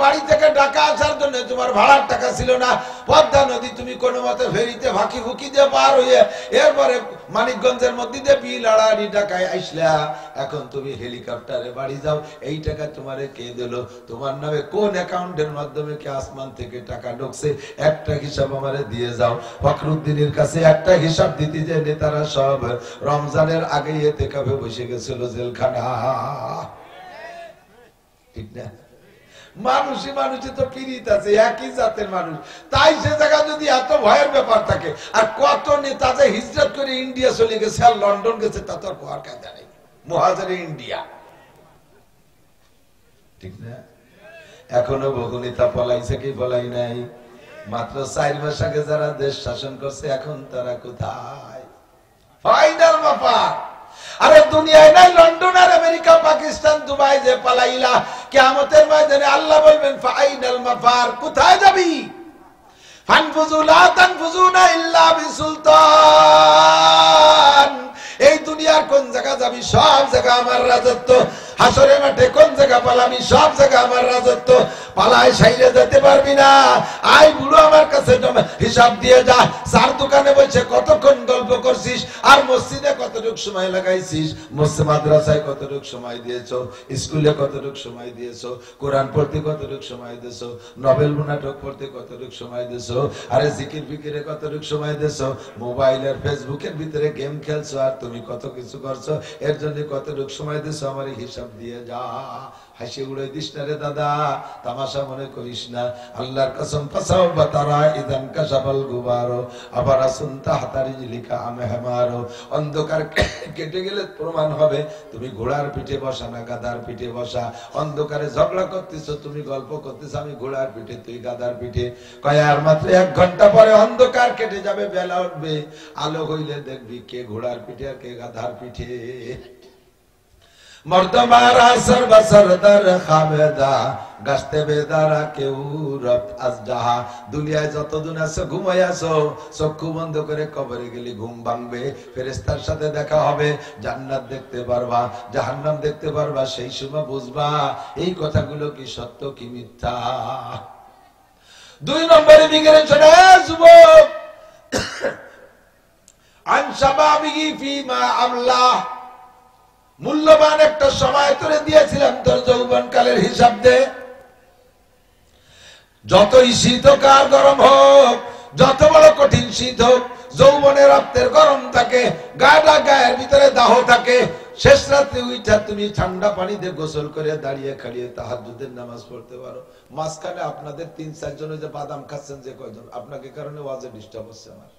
বাড়ি থেকে ঢাকা আসার জন্য তোমার ভাড়ার টাকা ছিল না। পদ্মা নদী তুমি কোনো মতে ফেরিতে ফাঁকি ফুকি দিয়ে পার হইয়ে এরপরে মানিকগঞ্জের মধ্যে দিয়ে বিলাড়াড়ি ঢাকায় আসলা। এখন তুমি হেলিকপ্টারে বাড়ি যাও, এই টাকা তোমারে কে দিল? তোমার নামে কোন অ্যাকাউন্টের মাধ্যমে কি আসমান থেকে টাকা ঢুকছে? একটা হিসাব আমারে দিয়ে যাও। ফখরুদ্দিনের কাছে একটা হিসাব দিতে যে নেতারা সব রমজানের আগে এতে কাপে বসে গেছিল জেলখানা। ঠিক না? মানুষই মানুষে তো পীড়িত আছে, একই জাতের মানুষ। তাই সে জায়গা যদি এত ভয়ের ব্যাপার থাকে, আর কত নেতা যে হিজরত করে ইন্ডিয়া চলে গেছে আর লন্ডন গেছে, তা তো আর কোয়ার কায়দা নেই। মুহাজিরে ইন্ডিয়া, ঠিক না? এখনো বহু নেতা পলাইছে কি পলাই নাই? মাত্র 4 মাস আগে যারা দেশ শাসন করছে এখন তারা কোথায়? ফাইনাল মাফার। আরে দুনিয়ায় নাই লন্ডন আর আমেরিকা পাকিস্তান দুবাই যে পালাইলা, কিয়ামতের ময়দানে আল্লাহ বলবেন ফাইনাল মাফার, কোথায় যাবি? ফানফুজু লা তানফুজুনা ইল্লা বিসুলতান। এই দুনিয়ার কোন জায়গা যাবি? সব জায়গা আমার রাজত্ব। হাসরের মাঠে কোন জায়গা পালাবি? সব জায়গা আমার রাজত্ব। পালায় সাইরে যেতে পারবি না। আই বুড়ো আমার কাছে হিসাব দিয়ে যা। চার দোকানে বসে কতক্ষণ গল্প করছিস, আর মসজিদে কতটুকু সময় লাগাইছিস, মসজিদ মাদ্রাসায় কতটুকু সময় দিয়েছো, স্কুলে কতটুকু সময় দিয়েছো, কোরআন পড়তে কতটুকু সময় দিয়েছো, নভেল নাটক পড়তে কতটুকু সময় দিয়েছো, আরে জিকির ফিকিরে কতটুকু সময় দিয়েছো, মোবাইলের ফেসবুকের ভিতরে গেম খেলছো, আর তুমি কত কিছু করছো, এর জন্য কতটুকু সময় দিয়েছো, আমার হিসাব দিয়ে যা। হাসি উড়াই দিস না রে দাদা, তামাশা মনে করিস না। আল্লাহর কসম ফাসাও বাতারা ইদান কাশাবাল গুবারো আবার আসুনতা হাতারি লিখা আমে হেমারো। অন্ধকার কেটে গেলে প্রমাণ হবে তুমি ঘোড়ার পিঠে বসা না গাধার পিঠে বসা। অন্ধকারে ঝগড়া করতেছো, তুমি গল্প করতেছো আমি ঘোড়ার পিঠে তুই গাধার পিঠে। কয় আর মাত্র 1 ঘন্টা পরে অন্ধকার কেটে যাবে, বেলা উঠবে, আলো হইলে দেখবি কে ঘোড়ার পিঠে আর কে গাধার পিঠে। মর্দমারা সর্বসরদার খাবেদা গাছতে বেদারা কেউ রব আজদাহা। দুনিয়ায় যতদিন আছো ঘুমাই আছো, চক্ষু বন্ধ করে কবরে গেলে ঘুম ভাঙবে, ফেরেশতার সাথে দেখা হবে, জান্নাত দেখতে পারবা, জাহান্নাম দেখতে পারবা, সেই সময় বুঝবা এই কথাগুলো কি সত্য কি মিথ্যা। 2 নম্বরে ইমিগ্রেশন। যুবক, আন শাবাবিহি ফিমা আমলাহ, মূল্যবান একটা সময় তোরে দিয়েছিলাম, তোর যৌবন কালের হিসাব দে। যতই শীত হোক আর গরম হোক, যত বড় কঠিন শীত হোক, যৌবনের রক্তের গরম থাকে, গাটা গায়ের ভিতরে দাহ থাকে, শেষ রাতে উঠা তুমি ঠান্ডা পানি দিয়ে গোসল করে দাঁড়িয়ে খাড়িয়ে তাহাজ্জুদের নামাজ পড়তে পারো। মাঝখানে আপনাদের 3-4 জন যে বাদাম খাচ্ছেন যে কয়জন, আপনাকে কারণে ওয়াজে ডিস্টার্ব হচ্ছে আমার।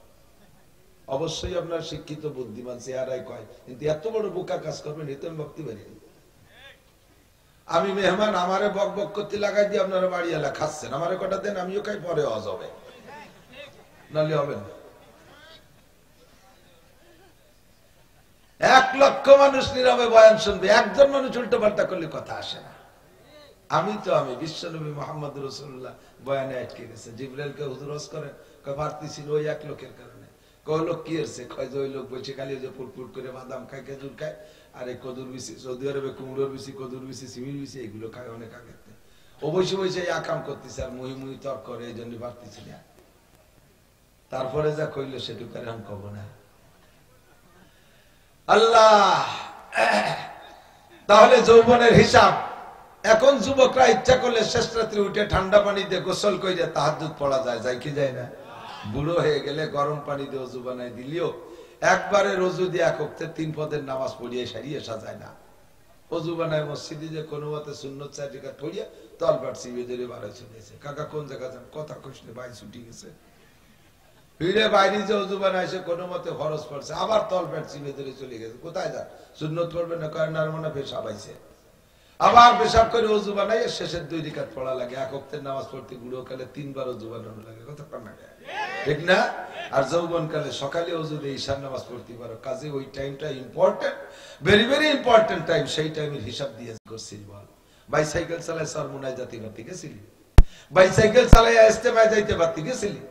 অবশ্যই আপনার শিক্ষিত বুদ্ধিমান চেহারাই কয়, কিন্তু এত বড় বোকা কাজ করবেন এতে আমি ভাবতে পারি। আমি মেহমান, আমারে বক বক করতে লাগাই দিয়ে আপনারা বাড়ি এলা খাচ্ছেন, আমারে কটা দেন আমিও খাই, পরে অজ হবে, নাহলে হবে না। 1 লক্ষ মানুষ নীরবে বয়ান শুনবে, একজন মানুষ উল্টো পাল্টা করলে কথা আসে না। আমি বিশ্বনবী মুহাম্মদ রাসূলুল্লাহ বয়ানে আটকে গেছে। জিবরাইলকে হুজুর ওয়াজ করেন, কয় পারতেছিল ওই 1 লোকের কারণে। কয় লোক কি হয়েছে? কয় যে ওই লোক বলছে খালি যে ফুটফুট করে বাদাম খায়, খেজুর খায়, আর এই কদুর বিচি, সৌদি আরবে কুমড়োর বিচি, কদুর বিচি, সিমির বিচি, এগুলো খায় অনেক আগে। ও বসে বসে এই আকাম করতেছে আর মুহি মুহি তর্ক করে, এই জন্য পারতেছি না। তারপরে যা কইল সেটুকু আর আমি কব না। আল্লাহ, তাহলে যৌবনের হিসাব। এখন যুবকরা ইচ্ছা করলে শেষ রাত্রে উঠে ঠান্ডা পানি দিয়ে গোসল করে তাহাজ্জুদ পড়া যায়, যায় কি যায় না? বুড়ো হয়ে গেলে গরম পানি দিয়ে ওযু বানাই দিলিও একবারে রোজু দিয়ে 1 ওয়াক্তে 3 পদের নামাজ পড়িয়ে সারিয়ে সাজায় না। ওযু বানায় মসজিদে যে কোনো মতে সুন্নত 4 রাকাত পড়িয়া তলবাট চিবিয়ে ধরে বাড়ি চলেছে। কাকা কোন জায়গা যান? কথা কইছে ভাই ছুটি গেছে। ভিড়ে বাইরে যে ওযু বানাইছে কোনো মতে ফরজ পড়ছে, আবার তলবাট চিবিয়ে ধরে চলে গেছে। কোথায় যান? সুন্নত পড়বে না, কারণ আর মনে পেশাব আইছে। আবার পেশাব করে ওযু বানাই শেষের 2 রাকাত পড়া লাগে। 1 ওয়াক্তের নামাজ পড়তে বুড়ো কালে 3 বার ওযু বানানো লাগে, কথা কন না ঠিক না? আর যৌবন কালে সকালে ওযু দিয়ে ঈশার নামাজ পড়তে পারো। কাজে ওই টাইমটা important, very very important time. সেই টাইমের হিসাব দিয়ে করছিস বল। বাইসাইকেল চালায় সরমুনায় যাতে পারতি গেছিলি? বাইসাইকেল চালাই ইস্তেমায় যাইতে পারতি গেছিলি?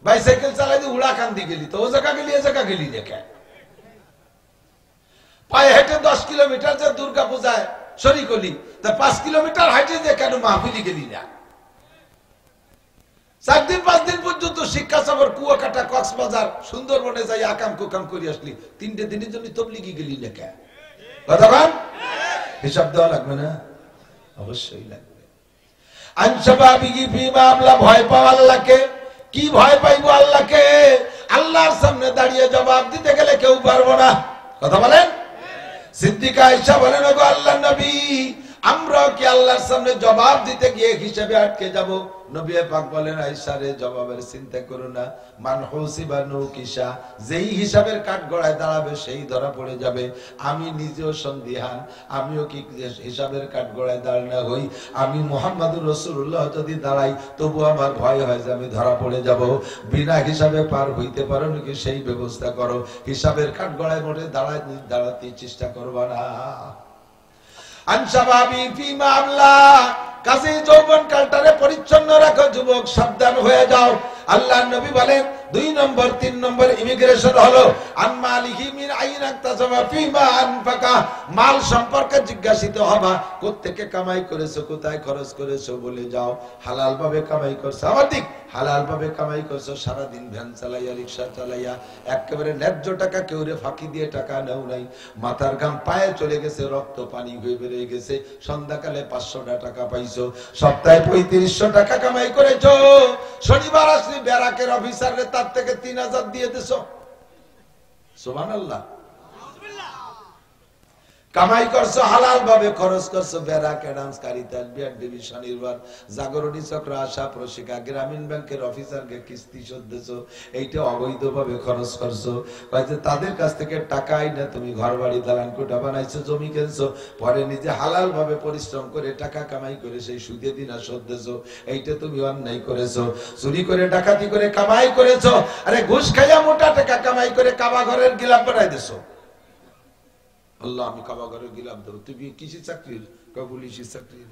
বাইসাইকেল চালাই দিয়ে উড়াকান্দি গেলি, তো ও জায়গা গেলি এ জায়গা গেলি দেখে। পায়ে হেঁটে 10 কিলোমিটার যে দুর্গা পূজায় শরীক হলি, তা 5 কিলোমিটার হাইটে যে কেন মাহফিলি গেলি না? 4 দিন 5 দিন পর্যন্ত শিক্ষা সফর কুয়াকাটা, কক্সবাজার, সুন্দরবনে যাই আকাম কুকাম করে আসলি, 3টে দিনের জন্য তবলিগি গেলি না কেন? কথা বল, হিসাব দেওয়া লাগবে না? অবশ্যই লাগবে। আনসাবাবিগি ফিমা আমলা, ভয় পাও আল্লাহকে। কি ভয় পাইবো আল্লাহকে? আল্লাহর সামনে দাঁড়িয়ে জবাব দিতে গেলে কেউ পারবো না। কথা বলেন। সিদ্দিকা আয়েশা বলেন, ওগো আল্লাহর নবী, আমরা কি আল্লাহর সামনে জবাব দিতে গিয়ে হিসাবে আটকে যাব? নবী পাক বলেন আয়েশা রে জবাবের চিন্তা করো না, মান হুসিবা নুকিসা, যেই হিসাবের কাঠগড়ায় দাঁড়াবে সেই ধরা পড়ে যাবে। আমি নিজেও সন্দিহান, আমিও কি হিসাবের কাঠগড়ায় দাঁড়ানো হই, আমি মুহাম্মাদুর রাসূলুল্লাহ যদি দাঁড়াই তবু আমার ভয় হয় যে আমি ধরা পড়ে যাব। বিনা হিসাবে পার হইতে পারো নাকি সেই ব্যবস্থা করো, হিসাবের কাঠগড়ায় মোটে দাঁড়াতে চেষ্টা করবা না। আনসাবাবি ফিমা আল্লাহ, কাজে যৌবন কালটারে পরিচ্ছন্ন রাখো যুবক, সাবধান হয়ে যাও। আল্লাহর নবী বলেন 2 নম্বর 3 নম্বর ইমিগ্রেশন হলো আনমালিহি মিন আইনা তাসাবা ফিমা আনফাকা, মাল সম্পর্কে জিজ্ঞাসিত হবা, কোত্থেকে কামাই করেছো, কোথায় খরচ করেছো বলে যাও। হালাল ভাবে কামাই করছো, আমার দিক হালাল ভাবে কামাই করছো, সারা দিন ভ্যান চালাইয়া রিকশা চালাইয়া একেবারে ন্যায্য টাকা কেউরে ফাঁকি দিয়ে টাকা নেও নাই, মাথার ঘাম পায়ে চলে গেছে, রক্ত পানি হয়ে বেরিয়ে গেছে, সন্ধ্যাকালে 500 টাকা পাইছো, সপ্তাহে 3500 টাকা কামাই করেছো, শনিবার আসলে ব্যারাকের অফিসারে তার থেকে 3000 দিয়ে দিছো। সুবহানাল্লাহ। কামাই করছো হালাল ভাবে, খরচ করছো BRAC, Adams, Caritas, BR division, Nirban, Jagorani Chakra, Asha, Proshika, গ্রামীণ ব্যাংকের অফিসারকে কিস্তি শোধ দিছো, এইটা অবৈধভাবে খরচ করছো। হয়তো তাদের কাছ থেকে টাকা আইনা তুমি ঘর বাড়ি দালান কোঠা বানাইছো, জমি কিনছো, পরে নিজে হালাল ভাবে পরিশ্রম করে টাকা কামাই করে সেই সুদে দিনা শোধ দিছো, এইটা তুমি অন্যায় করেছো। চুরি করে ডাকাতি করে কামাই করেছো, আরে ঘুষ খাইয়া মোটা টাকা কামাই করে কাবা ঘরের গিলাপ বানাই দিছো। আল্লাহ আমি কাবা ঘরে গিলাম দেবো, তুই কিসের চাকরি, পুলিশের চাকরি,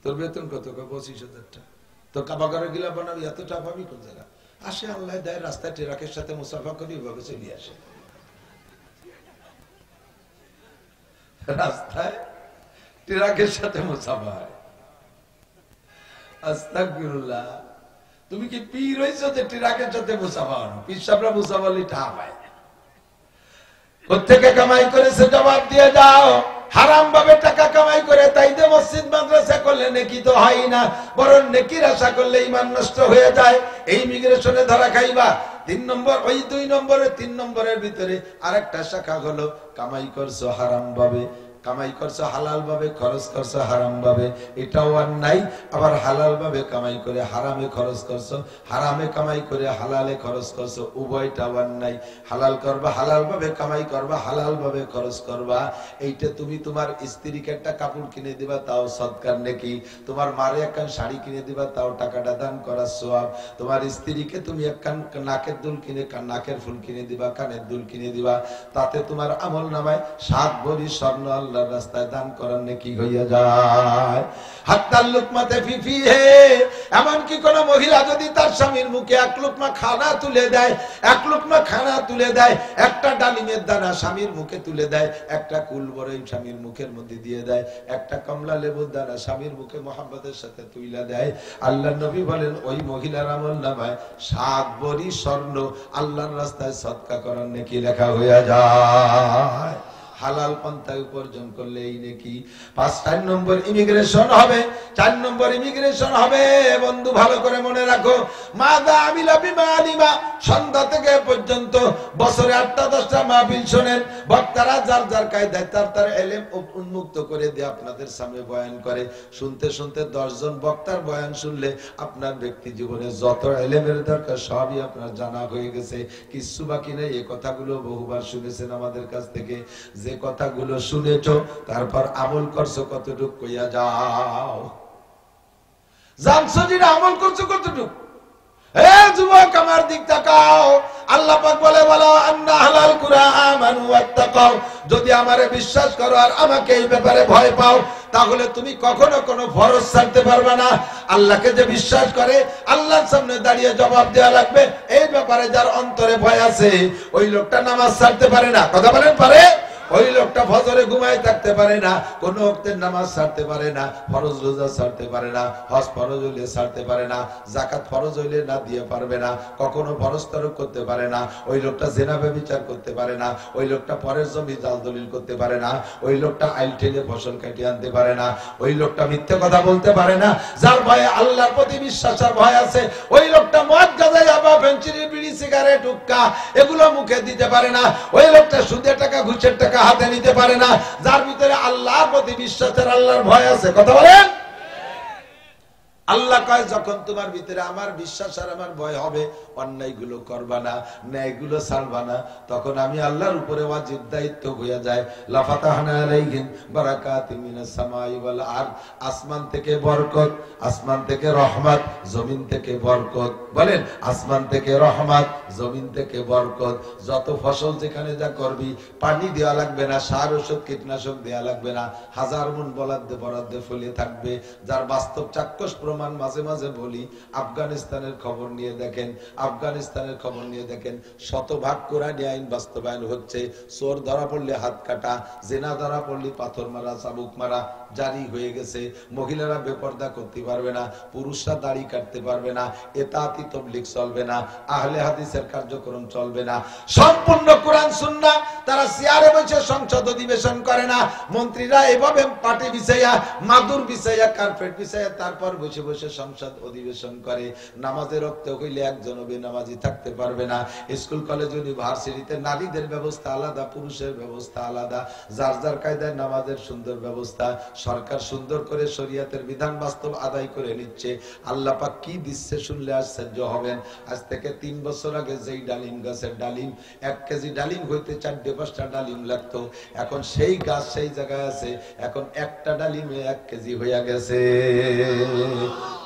তোর বেতন কত, 25,000 টাকা, তো কাবা ঘরে গিলাম বানাবি, এত টাকা আমি কোন জায়গা আসে, আল্লাহ দেয়, রাস্তায় ট্রাকের সাথে মুসাফা করি ওইভাবে চলে আসে, রাস্তায় ট্রাকের সাথে মুসাফা হয়। আস্তাগফিরুল্লাহ। তুমি কি পীর হইছো যে ট্রাকের সাথে মুসাফা হনো? পীর সাহেবরা মুসাফা হলে টাকা পায়। কোত্থেকে কামাই করেছে জবাব দিয়ে যাও। হারাম ভাবে টাকা কামাই করে তাই যে মসজিদ মাদ্রাসা করলে নেকি তো হয় না, বরং নেকির আশা করলে ঈমান নষ্ট হয়ে যায়। এই ইমিগ্রেশনে ধরা খাইবা। 3 নম্বর, ওই 2 নম্বরের 3 নম্বরের ভিতরে আরেকটা শাখা হলো কামাই করছো হারাম ভাবে, কামাই করছো হালাল ভাবে, খরচ করছো হারাম ভাবে, এটাও অন্যায়। আবার হালাল ভাবে কামাই করে হারামে খরচ করছো, হারামে কামাই করে হালালে খরচ করছো, উভয়টাও অন্যায়। হালাল করবা, হালাল ভাবে কামাই করবা, হালাল ভাবে খরচ করবা। এইটা তুমি তোমার স্ত্রীকে একটা কাপড় কিনে দিবা, তাও সদকার নেকি। তোমার মারে একখান শাড়ি কিনে দিবা, তাও টাকাটা দান করার সওয়াব। তোমার স্ত্রীকে তুমি একখান নাকের দুল কিনে, নাকের ফুল কিনে দিবা, কানের দুল কিনে দিবা, তাতে তোমার আমল নামায় 7 ভরি স্বর্ণ আল্লাহর রাস্তায় দান করার নেকি হইয়া যায়। হাত্তাল লুকমাতে ফিফি হে, এমন কি কোন মহিলা যদি তার স্বামীর মুখে 1 লুকমা খানা তুলে দেয়, 1 লুকমা খানা তুলে দেয়, একটা ডালিমের দানা স্বামীর মুখে তুলে দেয়, একটা কুল বরই স্বামীর মুখের মধ্যে দিয়ে দেয়, একটা কমলা লেবুর দানা স্বামীর মুখে মোহাম্মদের সাথে তুইলা দেয়, আল্লাহর নবী বলেন ওই মহিলার আমল নামায় 7 ভরি স্বর্ণ আল্লাহর রাস্তায় সদকা করার নেকি লেখা হইয়া যায়। হালাল পন্থায় উপার্জন করলে এই নাকি। 4 নম্বর ইমিগ্রেশন হবে, 4 নম্বর ইমিগ্রেশন হবে। বন্ধু ভালো করে মনে রাখো, মাদা আমিলা বিমা আলিমা, সন্ধ্যা থেকে পর্যন্ত বছরে 8টা-10টা মাহফিল শোনেন, বক্তারা যার যার কায়দায় তার ইলম উন্মুক্ত করে দিয়ে আপনাদের সামনে বয়ান করে। শুনতে শুনতে 10 জন বক্তার বয়ান শুনলে আপনার ব্যক্তি জীবনে যত ইলমের দরকার সবই আপনার জানা হয়ে গেছে, কিছু বাকি নেই। এই কথাগুলো বহুবার শুনেছেন আমাদের কাছ থেকে। যে কথাগুলো শুনেছো তারপর আমল করছো কতটুকু কইয়া যাও। জানছো যে আমল করছো কতটুকু? হে যুবক আমার দিক তাকাও। আল্লাহ পাক বলে বলো আন্না হালাল কুরআন ওয়াত্তাকাও, যদি আমারে বিশ্বাস করো আর আমাকে এই ব্যাপারে ভয় পাও তাহলে তুমি কখনো কোনো ফরজ ছাড়তে পারবে না। আল্লাহকে যে বিশ্বাস করে আল্লাহর সামনে দাঁড়িয়ে জবাব দেওয়া লাগবে, এই ব্যাপারে যার অন্তরে ভয় আছে ওই লোকটা নামাজ ছাড়তে পারে না। কথা বলেন পারে? ওই লোকটা ফজরে ঘুমায় থাকতে পারে না, কোন ওয়াক্তের নামাজ ছাড়তে পারে না, ফরজ রোজা ছাড়তে পারে না, হজ ফরজ হইলে ছাড়তে পারে না, যাকাত ফরজ হইলে না দিয়ে পারবে না, কখনো ফরজ তরক করতে পারে না, ওই লোকটা জিনা ব্যভিচার করতে পারে না, ওই লোকটা পরের জমি জাল দলিল করতে পারে না, ওই লোকটা আইল ঠেলে ফসল কাটিয়ে আনতে পারে না, ওই লোকটা মিথ্যে কথা বলতে পারে না। যার ভয়ে আল্লাহর প্রতি বিশ্বাসের ভয় আছে ওই লোকটা মদ গাঁজা ইয়াবা ফেনসিডিল বিড়ি সিগারেট হুক্কা এগুলো মুখে দিতে পারে না। ওই লোকটা সুদের টাকা ঘুষের টাকা হাতে নিতে পারে না। যার ভিতরে আল্লাহর প্রতি বিশ্বাসের আল্লাহর ভয় আছে। কথা বলেন। আল্লাহ কয় যখন তোমার ভিতরে আমার বিশ্বাস আর আমার ভয় হবে, অন্যায়গুলো করবা না, ন্যায়গুলো ছাড়বা না, তখন আমি আল্লাহর উপরে ওয়াজিব দায়িত্ব হয়ে যায়। লাফাতাহনা আলাইহিম বারাকাতিম মিনাস সামাই ওয়াল আরদ, আসমান থেকে বরকত, আসমান থেকে রহমত, জমিন থেকে বরকত। বলেন আসমান থেকে রহমত, জমিন থেকে বরকত। যত ফসল যেখানে যা করবি, পানি দেওয়া লাগবে না, সার ওষুধ কীটনাশক দেওয়া লাগবে না, হাজার মন বরাদ্দে বরাদ্দে ফলে থাকবে। যার বাস্তব চাক্ষুষ প্রমাণ মাঝে মাঝে বলি, আফগানিস্তানের খবর নিয়ে দেখেন, আফগানিস্তানের খবর নিয়ে দেখেন, শতভাগ কোরআনী আইন বাস্তবায়ন হচ্ছে। চোর ধরা পড়লে হাত কাটা, জেনা ধরা পড়লে পাথর মারা, চাবুক মারা জারি হয়ে গেছে। মহিলারা বেপর্দা করতে পারবে না, পুরুষরা দাড়ি কাটতে পারবে না, এতাতি তাবলীগ চলবে না, আহলে হাদিসের কার্যক্রম চলবে না, সম্পূর্ণ কোরআন সুন্নাহ। তারা চেয়ারে বসে সংসদ অধিবেশন করে না, মন্ত্রীরা এভাবে পাটি বিছাইয়া, মাদুর বিছাইয়া, কার্পেট বিছাইয়া তারপর বসে বসে সংসদ অধিবেশন করে। নামাজে রক্ত হইলে একজন বেনামাজি থাকতে পারবে না। স্কুল কলেজ ইউনিভার্সিটিতে নারীদের ব্যবস্থা আলাদা, পুরুষের ব্যবস্থা আলাদা, যার যার কায়দায় নামাজের সুন্দর ব্যবস্থা। সরকার সুন্দর করে শরীয়তের বিধান বাস্তব আদায় করে নিচ্ছে। আল্লাহ পাক কি দিচ্ছে শুনলে আশ্চর্য হবেন। আজ থেকে 3 বছর আগে যেই ডালিম গাছের ডালিম, 1 কেজি ডালিম হইতে 4-5টা ডালিম লাগতো, এখন সেই গাছ সেই জায়গায় আছে, এখন একটা ডালিমে 1 কেজি হইয়া গেছে।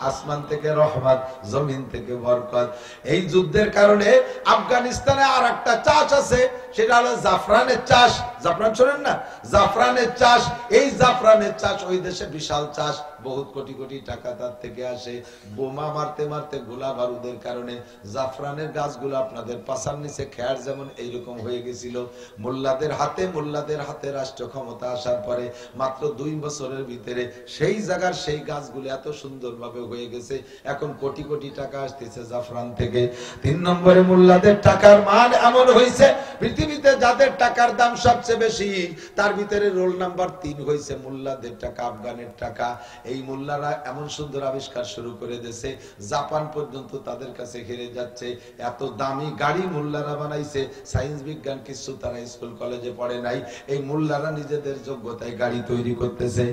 আসমান থেকে রহমত, জমিন থেকে বরকত। এই যুদ্ধের কারণে আফগানিস্তানে আর একটা চাষ আছে, সেটা হলো জাফরানের চাষ। জাফরান শোনেন না? জাফরানের চাষ। এই জাফরানের চাষ ওই দেশে বিশাল চাষ, বহুত কোটি কোটি টাকা তার থেকে আসে। বোমা মারতে মারতে, গোলা বারুদের কারণে জাফরানের গাছগুলো আপনাদের পাছার নিচে খেয়ার যেমন এইরকম হয়ে গেছিল। মোল্লাদের হাতে রাষ্ট্র ক্ষমতা আসার পরে মাত্র 2 বছরের ভিতরে সেই জায়গার সেই গাছগুলো এত সুন্দরভাবে হয়ে গেছে, এখন কোটি কোটি টাকা আসতেছে জাফরান থেকে। 3 নম্বরে মোল্লাদের টাকার মান এমন হয়েছে, পৃথিবীতে যাদের টাকার দাম সবচেয়ে বেশি তার ভিতরে রোল নাম্বার 3 হয়েছে মোল্লাদের টাকা, আফগানের টাকা। এই মোল্লারা এমন সুন্দর আবিষ্কার শুরু করে দিয়েছে, জাপান পর্যন্ত তাদের কাছে হেরে যাচ্ছে। এত দামি গাড়ি মোল্লারা বানাইছে, সায়েন্স বিজ্ঞান কিছু তারা স্কুল কলেজে পড়ে নাই, এই মোল্লারা নিজেদের যোগ্যতায় গাড়ি তৈরি করতেছে।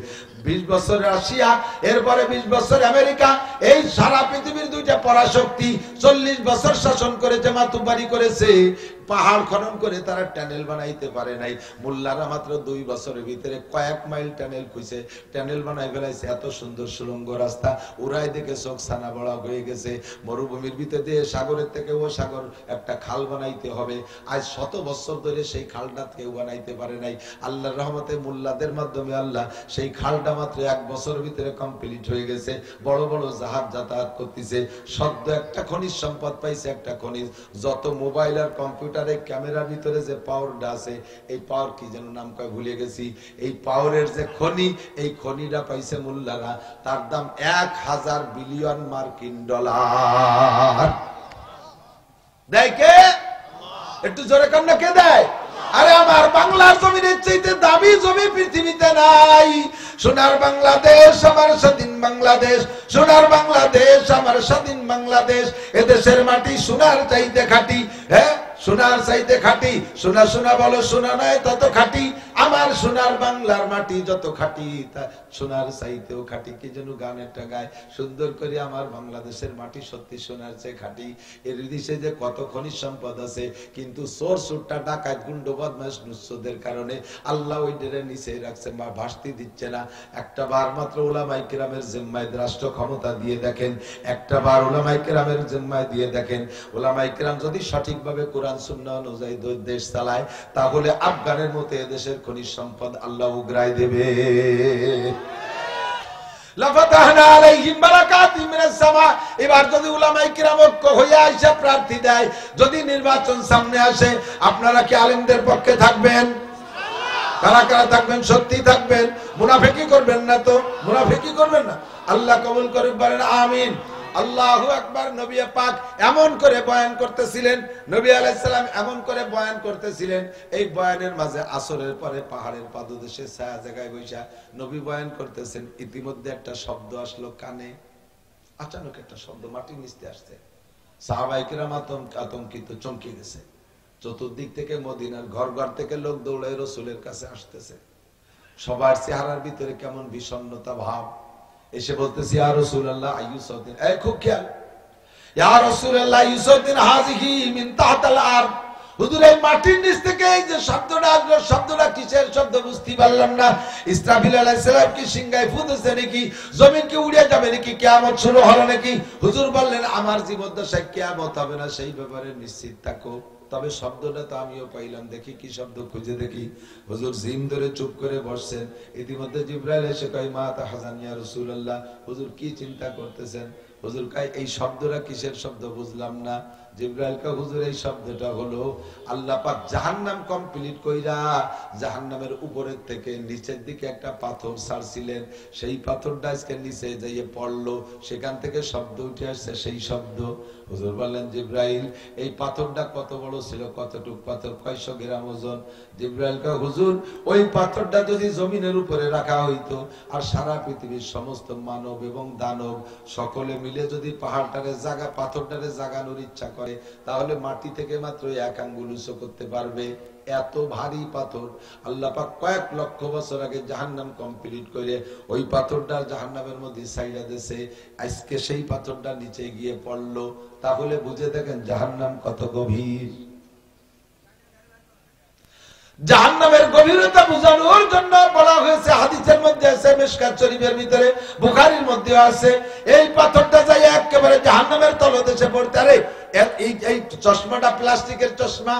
20 বছর রাশিয়া, এরপরে 20 বছর আমেরিকা, এই সারা পৃথিবীর 2টা পরাশক্তি 40 বছর শাসন করেছে, মাতুব্বারি করেছে। পাহাড় খনন করে তারা টানেল বানাইতে পারে নাই। মোল্লারা মাত্র 2 বছরের ভিতরে কয়েক মাইল টানেল খুঁজে টানেল বানাই ফেলাইছে। এত সুন্দর সুড়ঙ্গ রাস্তা, উড়াই দেখে চোখ ছানা বড়া হয়ে গেছে। মরুভূমির ভিতরে দিয়ে সাগরের থেকে ও সাগর একটা খাল বানাইতে হবে, আজ 100 বছর ধরে সেই খালটা কেউ বানাইতে পারে নাই। আল্লাহর রহমতে মোল্লাদের মাধ্যমে আল্লাহ সেই খালটা মাত্র 1 বছরের ভিতরে কমপ্লিট হয়ে গেছে। বড় বড় জাহাজ যাতায়াত করতেছে। সদ্য একটা খনিজ সম্পদ পাইছে, একটা খনিজ। যত মোবাইল আর কম্পিউটার ক্যামেরার ভিতরে যে পাওয়ারটা আছে, এই পাওয়ার কি যেন নাম কয় ভুলে গেছি, এই পাওয়ারের যে খনি, এই খনিটা পাইছে মোল্লারা। তার দাম 1000 বিলিয়ন মার্কিন ডলার। দেয় কে? একটু জোরে কান্না কে দেয়? আরে আমার বাংলার জমিনের চাইতে দামি জমি পৃথিবীতে নাই। সোনার বাংলাদেশ, আমার স্বাধীন বাংলাদেশ, সোনার বাংলাদেশ, আমার স্বাধীন বাংলাদেশ। এদেশের মাটি সোনার চাইতে খাঁটি, হ্যাঁ সোনার চাইতে খাঁটি। সোনা সোনা বলো, সোনা নয় তত খাঁটি। আমার সোনার বাংলার মাটি যত খাঁটি, তা সোনার চাইতেও খাঁটি। কি যেন গান একটা গায় সুন্দর করে, আমার বাংলাদেশের মাটি সত্যি সোনার চেয়ে খাঁটি। এর দেশে যে কত খনিজ সম্পদ আছে, কিন্তু চোর চোরটা, ডাকাত, গুন্ড, বদমাশ, নুসদের কারণে আল্লাহ ওই ডেরে নিচে রাখছে, বা ভাসতে দিচ্ছে না। একটা বার মাত্র উলামায়ে কেরামের জিম্মায় রাষ্ট্র ক্ষমতা দিয়ে দেখেন, একটা বার উলামায়ে কেরামের জিম্মায় দিয়ে দেখেন। উলামায়ে কেরাম যদি সঠিকভাবে কোরআন সুন্নাহ অনুযায়ী দেশ চালায়, তাহলে আফগানের মতো এদেশের খনিজ সম্পদ আল্লাহ উগরায় দেবে। লাফাতাহনা আলাইহিম বারাকাতিম মিনাস সামা। এবার যদি উলামায়ে কিরাম ঐক্য হয়ে আইসা প্রার্থী দেয়, যদি নির্বাচন সামনে আসে, আপনারা কি আলেমদের পক্ষে থাকবেন? কারা কারা থাকবেন? সত্যি থাকবেন, মুনাফিকি করবেন না তো? মুনাফিকি করবেন না। আল্লাহ কবুল করে বলেন আমিন। আল্লাহু আকবার। নবী পাক এমন করে বয়ান করতেছিলেন, নবী আলাইহিস সালাম এমন করে বয়ান করতেছিলেন। এই বয়ানের মাঝে আসরের পরে পাহাড়ের পাদদেশে ছায়া জায়গায় বসা নবী বয়ান করতেছেন। ইতিমধ্যে একটা শব্দ আসলো কানে, আচানক একটা শব্দ মাটির নিচে আসছে। সাহাবায়ে কেরাম আতঙ্কিত, চমকে গেছে। চতুর্দিক থেকে মদিনার ঘর ঘর থেকে লোক দৌড়ায় রাসূলের কাছে আসতেছে। সবার চেহারার ভিতরে কেমন বিষণ্ণতা ভাব। এসে বলতেছি ইয়া রাসূলুল্লাহ আইয়ুসাউদ্দিন, এই খুব খেয়াল, ইয়া রাসূলুল্লাহ আইয়ুসাউদ্দিন হাযিহি মিন তাহতাল আরদ। হুজুর এই মাটির নিচ থেকে এই যে শব্দটা আসলো, শব্দটা কিসের শব্দ বুঝতে পারলাম না। ইসরাফিল আলাইহিস সালাম কি সিংহায় ফুঁতেছে নাকি, জমিন কি উড়ে যাবে নাকি, কিয়ামত শুরু হলো নাকি? হুজুর বললেন আমার জীবদ্দশায় কিয়ামত হবে না, সেই ব্যাপারে নিশ্চিত থাকো। তবে শব্দটা তো আমিও পাইলাম, দেখি কি শব্দ, খুঁজে দেখি। হুজুর জিম ধরে চুপ করে বসছেন। ইতিমধ্যে জিবরাইল এসে কয় মা তাহজান ইয়া রাসূলুল্লাহ, হুজুর কি চিন্তা করতেছেন? হুজুর কয় এই শব্দটা কিসের শব্দ বুঝলাম না। জিবরাইল কয় হুজুর এই শব্দটা হলো আল্লাহ পাক জাহান্নাম কমপ্লিট কইরা জাহান্নামের উপরের থেকে নিচের দিকে একটা পাথর ছাড়ছিলেন, সেই পাথরটা আজকে নিচে যাইয়ে পড়লো, সেখান থেকে শব্দ উঠে আসছে, সেই শব্দ। হুজুর বললেন জিবরাইল এই পাথরটা কত বড় ছিল, কতটুক পাথর, কয়শো গ্রাম ওজন? জিবরাইল কয় হুজুর ওই পাথরটা যদি জমিনের উপরে রাখা হইতো আর সারা পৃথিবীর সমস্ত মানব এবং দানব সকলে মিলে যদি পাথরটারে জাগানোর ইচ্ছা করে, তাহলে মাটি থেকে মাত্র এক আঙ্গুল উঁচু করতে পারবে। এত ভারী পাথর। আল্লাহ পাক কয়েক লক্ষ বছর আগে জাহান্নাম কমপ্লিট করে ওই পাথরটা জাহান্নামের মধ্যে ছাইড়া দিয়েছে, আজকে সেই পাথরটা নিচে গিয়ে পড়লো। তাহলে বুঝে দেখেন জাহান্নাম কত গভীর। জাহান্নামের গভীরতা বোঝানোর জন্য বলা হয়েছে, হাদিসের মধ্যে আছে, মিশকাত শরীফের ভিতরে, বুখারীর মধ্যে আছে, এই পাথরটা যাই একেবারে জাহান্নামের তলদেশে পড়তে। আরে এই চশমাটা প্লাস্টিকের চশমা,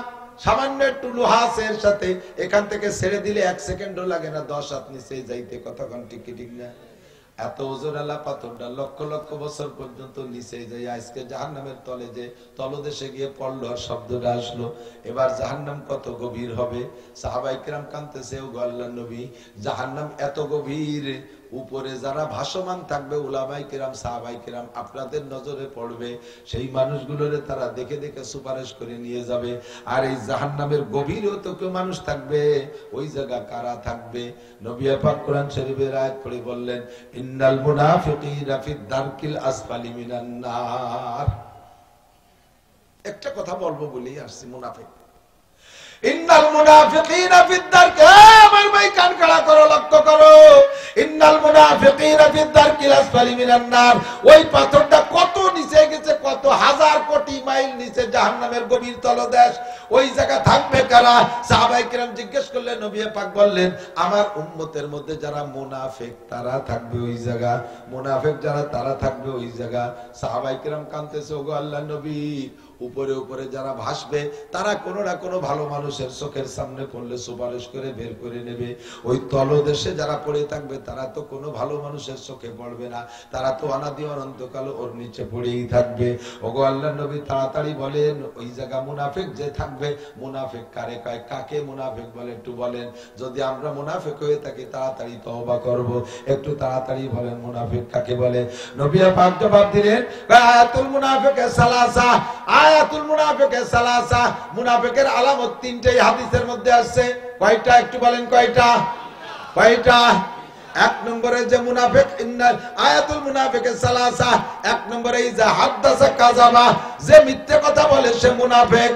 সামান্য একটু লোহা আছে এর সাথে, এখান থেকে ছেড়ে দিলে 1 সেকেন্ডও লাগে না 10 হাত নিচে যাইতে। কতক্ষণ ঠিক না? এত ওজন আলা পাথরটা লক্ষ লক্ষ বছর পর্যন্ত নিচে যায়, আজকে জাহান্নামের তলে যে তলদেশে গিয়ে পড়লো আর শব্দটা আসলো। এবার জাহান্নাম কত গভীর হবে? সাহাবায়ে কেরাম কাঁদতেছে, ও আল্লাহর নবী জাহান্নাম এত গভীর, উপরে যারা ভাসমান থাকবে উলামায়ে কেরাম সাহাবায়ে কেরাম আপনাদের নজরে পড়বে, সেই মানুষগুলোরে তারা দেখে দেখে সুপারিশ করে নিয়ে যাবে। আর এই জাহান্নামের গভীরেও তো কেউ মানুষ থাকবে, ওই জায়গা কারা থাকবে? নবী পাক কোরআন শরীফের আয়াত পড়ে বললেন ইন্নাল মুনাফিকিনা ফিদ দারকিল আসফালি মিনান নার। একটা কথা বলবো বলেই আসছি, মুনাফিক, ইন্নাল মুনাফিকিনা ফিদ দারকিল, আমার ভাই কান খাড়া করো, লক্ষ্য করো, ইন্নাল মুনাফিকিনা ফিদ দারকিল আসফালি মিনান নার। ওই পাথরটা কত নিচে গেছে, কত হাজার কোটি মাইল নিচে, জাহান্নামের গভীর তলদেশ। ওই জায়গা থাকবে কারা? সাহাবায়ে কেরাম জিজ্ঞেস করলেন, নবী পাক বললেন আমার উম্মতের মধ্যে যারা মুনাফিক তারা থাকবে ওই জায়গা, মুনাফিক যারা তারা থাকবে ওই জায়গা। সাহাবায়ে কেরাম কাঁদতেছে, ওগো আল্লাহর নবী উপরে উপরে যারা ভাসবে তারা কোনো না কোনো ভালো মানুষের চোখের সামনে পড়লে সুপারিশ করে বের করে নেবে, ওই তলদেশে যারা পড়ে থাকবে তারা তো কোনো ভালো মানুষের চোখে পড়বে না, তারা তো অনাদি অনন্তকাল ওর নিচে পড়েই থাকবে। ওগো আল্লাহর নবী তাড়াতাড়ি বলেন ওই জায়গা মুনাফিক যে থাকবে, মুনাফিক কারে কয়, কাকে মুনাফিক বলে একটু বলেন, যদি আমরা মুনাফিক হয়ে থাকি তাড়াতাড়ি তওবা করব, একটু তাড়াতাড়ি বলেন মুনাফিক কাকে বলে। নবী পাক জবাব দিলেন আয়াতুল মুনাফিকে সালাসা, আয়াতুল মুনাফিকে সালাসা, মুনাফিকের আলামত তিনটাই হাদিসের মধ্যে আছে। কয়টা একটু বলেন, কয়টা? কয়টা? এক নম্বরে যে মুনাফিক, আয়াতুল মুনাফিকে সালাসা, এক নম্বরে ইজা হাদাসা কাযাবা, যে মিথ্যে কথা বলে সে মুনাফিক।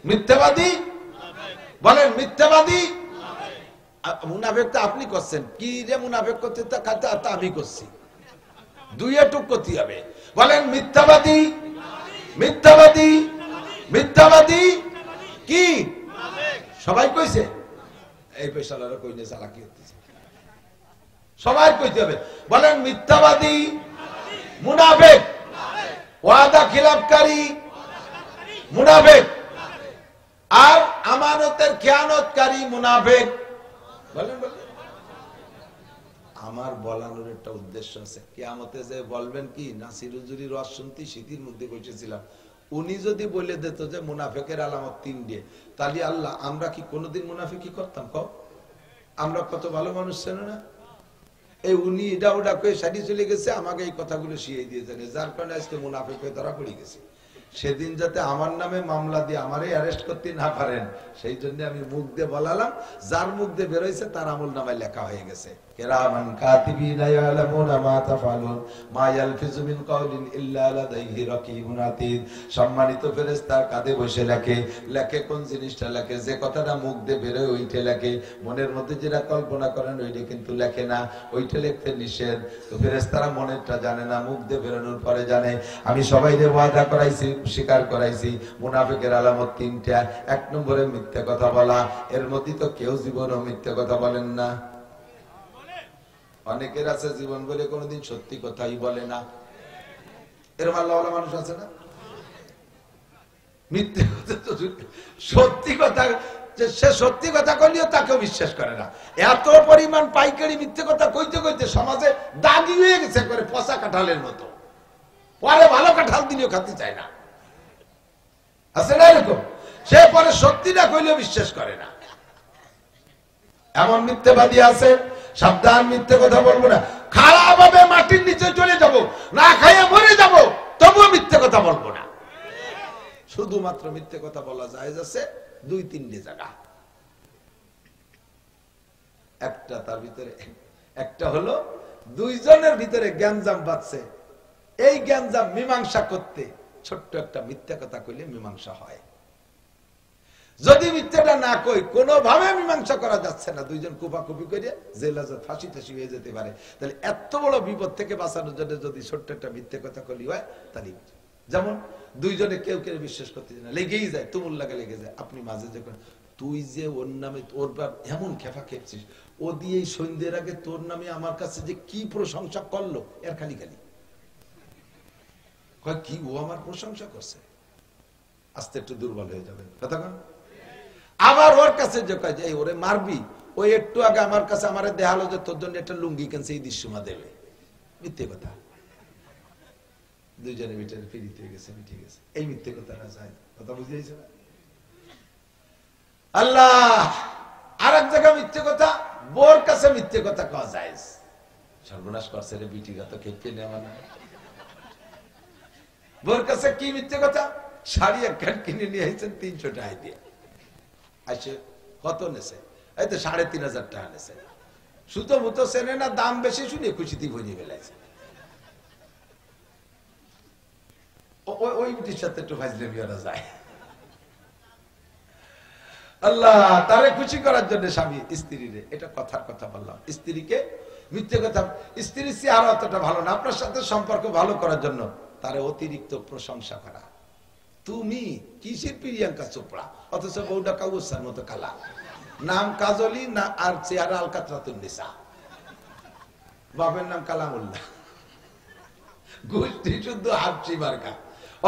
মিথ্যাবাদী বলেন, মিথ্যাবাদী। মুনাফিক তো আপনি করছেন, কি রে মুনাফিক করতে তা আমি করছি, দুইয়ে টুক করতে হবে। বলেন মিথ্যাবাদী, মিথ্যাবাদী, মিথ্যাবাদী কি সবাই কইছে? এই পেশালারা কইনে চালাকি হতেছে, সবাই কইতে হবে। বলেন মিথ্যাবাদী, মুনাফিক, ওয়াদা খিলাফকারী মুনাফিক, আর আমানতের খেয়ানতকারী মুনাফিক। বলেন বলেন। আমার বলানোর একটা উদ্দেশ্য আছে, কিয়ামতে যে বলবেন কি, নাসির হুজুরির ওয়াজ শুনতে শীতের মধ্যে বসেছিলাম, উনি যদি বলে দিত যে মুনাফিকের আলামত 3টে, তাহলে আল্লাহ আমরা কি কোনোদিন মুনাফিকি করতাম? কও, আমরা কত ভালো মানুষ ছিল না? এই উনি এটা ওটা কয়ে সারি চলে গেছে, আমাকে এই কথাগুলো শিখিয়ে দিয়েছেন, যার কারণে আজকে মুনাফিক হয়ে ধরা পড়ে গেছে। সেদিন যাতে আমার নামে মামলা দিয়ে আমারে অ্যারেস্ট করতে না পারেন, সেই জন্য আমি মুখ দিয়ে বলালাম, যার মুখ দিয়ে বেরোইছে তার আমল নামায় লেখা হয়ে গেছে। কিরামান কাতিবিনা ইয়ালামুনা মা তাফআলুন মা ইয়ালফিজু মিন কাওলিন ইল্লা লাদাইহি রাকিবুন আতীদ। সম্মানিত ফেরেশতার কাঁধে বসে লেখে, লেখে কোন জিনিসটা লেখে, যে কথাটা মুখ দিয়ে বেরোয় ওইটা লেখে, মনের মধ্যে যেটা কল্পনা করেন ওইটা কিন্তু লেখে না, ওইটা লিখতে নিষেধ। তো ফেরেশতারা মনেরটা জানে না, মুখ দিয়ে বেরোনোর পরে জানে। আমি সবাইকে ওয়াদা করাইছি, স্বীকার করাইছি, মুনাফিকের আলামত তিনটা। এক নম্বরে মিথ্যে কথা বলা, এর মধ্যে তো কেউ জীবনও মিথ্যে কথা বলেন না। অনেকের আছে জীবন বলে কোনোদিন সত্যি কথাই বলে না, এরকম আল্লাহ মানুষ আছে না? মিথ্যে কথা তো সত্যি কথা, সে সত্যি কথা কইলেও তাকেও বিশ্বাস করে না। এত পরিমাণ পাইকারি মিথ্যে কথা কইতে কইতে সমাজে দাগি হয়ে গেছে করে পচা কাঁঠালের মতো, পরে ভালো কাঁঠাল দিলেও খাতে চায় না, আছে না এরকম? সে পরে সত্যিটা কইলেও বিশ্বাস করে না। এমন মিথ্যেবাদী আছে, সাবধান, মিথ্যে কথা বলবো না। খারাপ ভাবে মাটির নিচে চলে যাব, না খাইয়ে মরে যাব, তবুও মিথ্যে কথা বলবো না। শুধুমাত্র মিথ্যে কথা বলা যায় আছে দুই তিনটে জায়গা। একটা তার ভিতরে, একটা হলো দুইজনের ভিতরে গ্যাঞ্জাম বাঁধছে, এই গ্যাঞ্জাম মীমাংসা করতে ছোট্ট একটা মিথ্যা কথা কইলে মীমাংসা হয়। যদি মিথ্যাটা না কই কোনোভাবে মীমাংসা করা যাচ্ছে না, দুইজন কুপাকুপি করে জেল হাজত, ফাঁসি টাসি হয়ে যেতে পারে। তাহলে এত বড় বিপদ থেকে বাঁচানোর জন্য যদি ছোট্ট একটা মিথ্যে কথা কলি হয়, তাহলে যেমন দুইজনে কেউ কেউ বিশ্বাস করতে না, লেগেই যায়, তুমুল লাগে লেগে যায়। আপনি মাঝে যখন তুই যে ওর নামে ওর বাপ এমন খেপা খেপছিস, ও দিয়ে এই সন্ধ্যের আগে তোর নামে আমার কাছে যে কি প্রশংসা করলো, এর খালি খালি কয় কি ও আমার প্রশংসা করছে, আস্তে একটু দুর্বল হয়ে যাবে কথা কন। আবার ওর কাছে যে কয় যে ওরে মারবি, ওই একটু আগে আমার কাছে আমারে দেখালো যে তোর জন্য একটা লুঙ্গি কেনছে, এই দৃশ্যমা দেবে, মিথ্যে কথা। দুইজনের ভিতরে ফিরিতে গেছে, মিটে গেছে, এই মিথ্যে কথাটা যায়। কথা বুঝিয়েছে না? আল্লাহ আর এক জায়গায় মিথ্যে কথা, বোর কাছে মিথ্যে কথা কওয়া যায়। সর্বনাশ করছে রে বিটিরা, তো খেপকে নেওয়া আমার না। বোর কাছে কি মিথ্যে কথা, শাড়ি একখান কিনে নিয়ে আসছেন 300 টাকা দিয়ে, আসে কত নেছে, এই তো 3500 টাকা নেছে। সুতো মুতো চেনে না, দাম বেশি শুনে খুশিতে ভরিয়ে ফেলাইছে। ওই বিটির সাথে একটু ফাজলে বিয়ারা যায়। আল্লাহ তারে খুশি করার জন্য স্বামী স্ত্রীরে, এটা কথার কথা বললাম, স্ত্রীকে মিথ্যে কথা, স্ত্রীর চেহারা অতটা ভালো না, আপনার সাথে সম্পর্ক ভালো করার জন্য তারে অতিরিক্ত প্রশংসা করা। তুমি কিসের প্রিয়াঙ্কা চোপড়া, অথচ বউটা কাউসার মতো কালা, নাম কাজলি না, আর চেহারা আলকাতরাতুন্নিসা, বাপের নাম কালামুল্লাহ, গোষ্ঠী শুদ্ধ হাফসি মার্কা,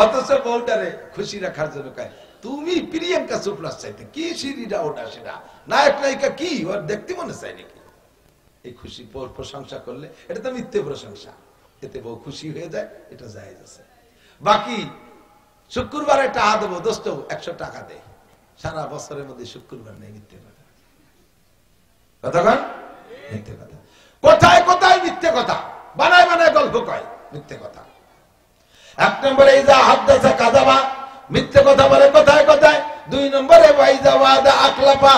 অথচ বউটারে খুশি রাখার জন্য কয় তুমি প্রিয়াঙ্কা চোপড়ার চাইতে কি সিঁড়িটা ওটা সেটা নায়ক নায়িকা কি ওর দেখতে মনে চাই নাকি। এই খুশি প্রশংসা করলে এটা তো মিথ্যে প্রশংসা, এতে বউ খুশি হয়ে যায়, এটা জায়েজ আছে। বাকি শুক্রবারে টাকা দেবো, দোস্ত 100 টাকা দেয়, সারা বছরের মধ্যে শুক্রবার নেই, মিথ্যে কথা। কথা কন, মিথ্যে কথা। কোথায় কোথায় মিথ্যে কথা, বানায় বানায় গল্প কয়, মিথ্যে কথা। 1 নম্বরে ইজা হাদাসা কাযাবা, মিথ্যে কথা বলে কথায় কথায়। 2 নম্বরে ওয়াইজা ওয়াদা আকলাফা,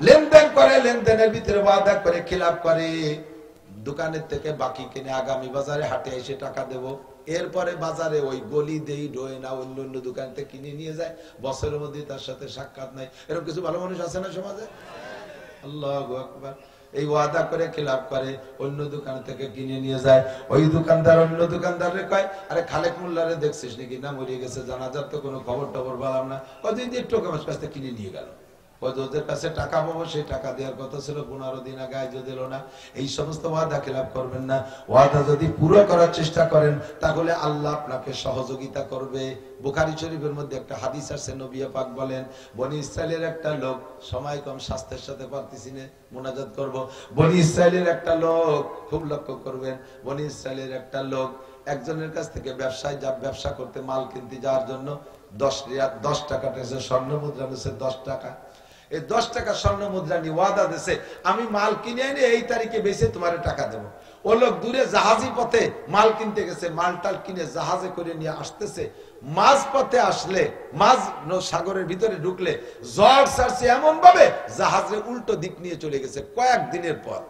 লেনদেন করে, লেনদেনের ভিতরে ওয়াদা করে খিলাফ করে। দোকানের থেকে বাকি কিনে আগামী বাজারে হাটে এসে টাকা দেব, এরপরে বাজারে ওই গলি দেই ডোয় না, অন্য অন্য দোকান থেকে কিনে নিয়ে যায়, বছরের মধ্যে তার সাথে সাক্ষাৎ নাই। এরকম কিছু ভালো মানুষ আছে না সমাজে? আল্লাহু আকবার। এই ওয়াদা করে খিলাফ করে, অন্য দোকান থেকে কিনে নিয়ে যায়। ওই দোকানদার অন্য দোকানদারে কয় আরে খালেক মোল্লারে দেখছিস নাকি, না মরে গেছে, জানাজার তো কোনো খবর টবর পেলাম না, কদিন দিয়ে একটু আমার কাছ থেকে কিনে নিয়ে গেল। ওদের কাছে টাকা পাবো, সেই টাকা দেওয়ার কথা ছিল 15 দিন আগে, আজও দিল না। এই সমস্ত ওয়াদা খিলাফ করবেন না। ওয়াদা যদি পুরো করার চেষ্টা করেন তাহলে আল্লাহ আপনাকে সহযোগিতা করবে। বুখারী শরীফের মধ্যে একটা হাদিস আছে, নবী পাক বলেন, বনি ইসরাইলের একটা লোক, সময় কম স্বাস্থ্যের সাথে পারতেছি না, মুনাজাত করব। বনি ইসরাইলের একটা লোক, খুব লক্ষ্য করবেন, বনি ইসরাইলের একটা লোক একজনের কাছ থেকে ব্যবসা করতে, মাল কিনতে যাওয়ার জন্য 10 টাকা স্বর্ণ মুদ্রা নিয়েছে, 10 টাকা। এই 10 টাকা স্বর্ণ মুদ্রা নিয়ে ওয়াদা দিয়েছে, আমি মাল কিনে এনে এই তারিখে বেচে তোমার টাকা দেবো। ও লোক দূরে জাহাজি পথে মাল কিনতে গেছে, মালটাল কিনে জাহাজে করে নিয়ে আসতেছে। মাঝ পথে আসলে, মাঝ সাগরের ভিতরে ঢুকলে ঝড় ছাড়ছে এমন ভাবে জাহাজের উল্টো দিক নিয়ে চলে গেছে কয়েকদিনের পর।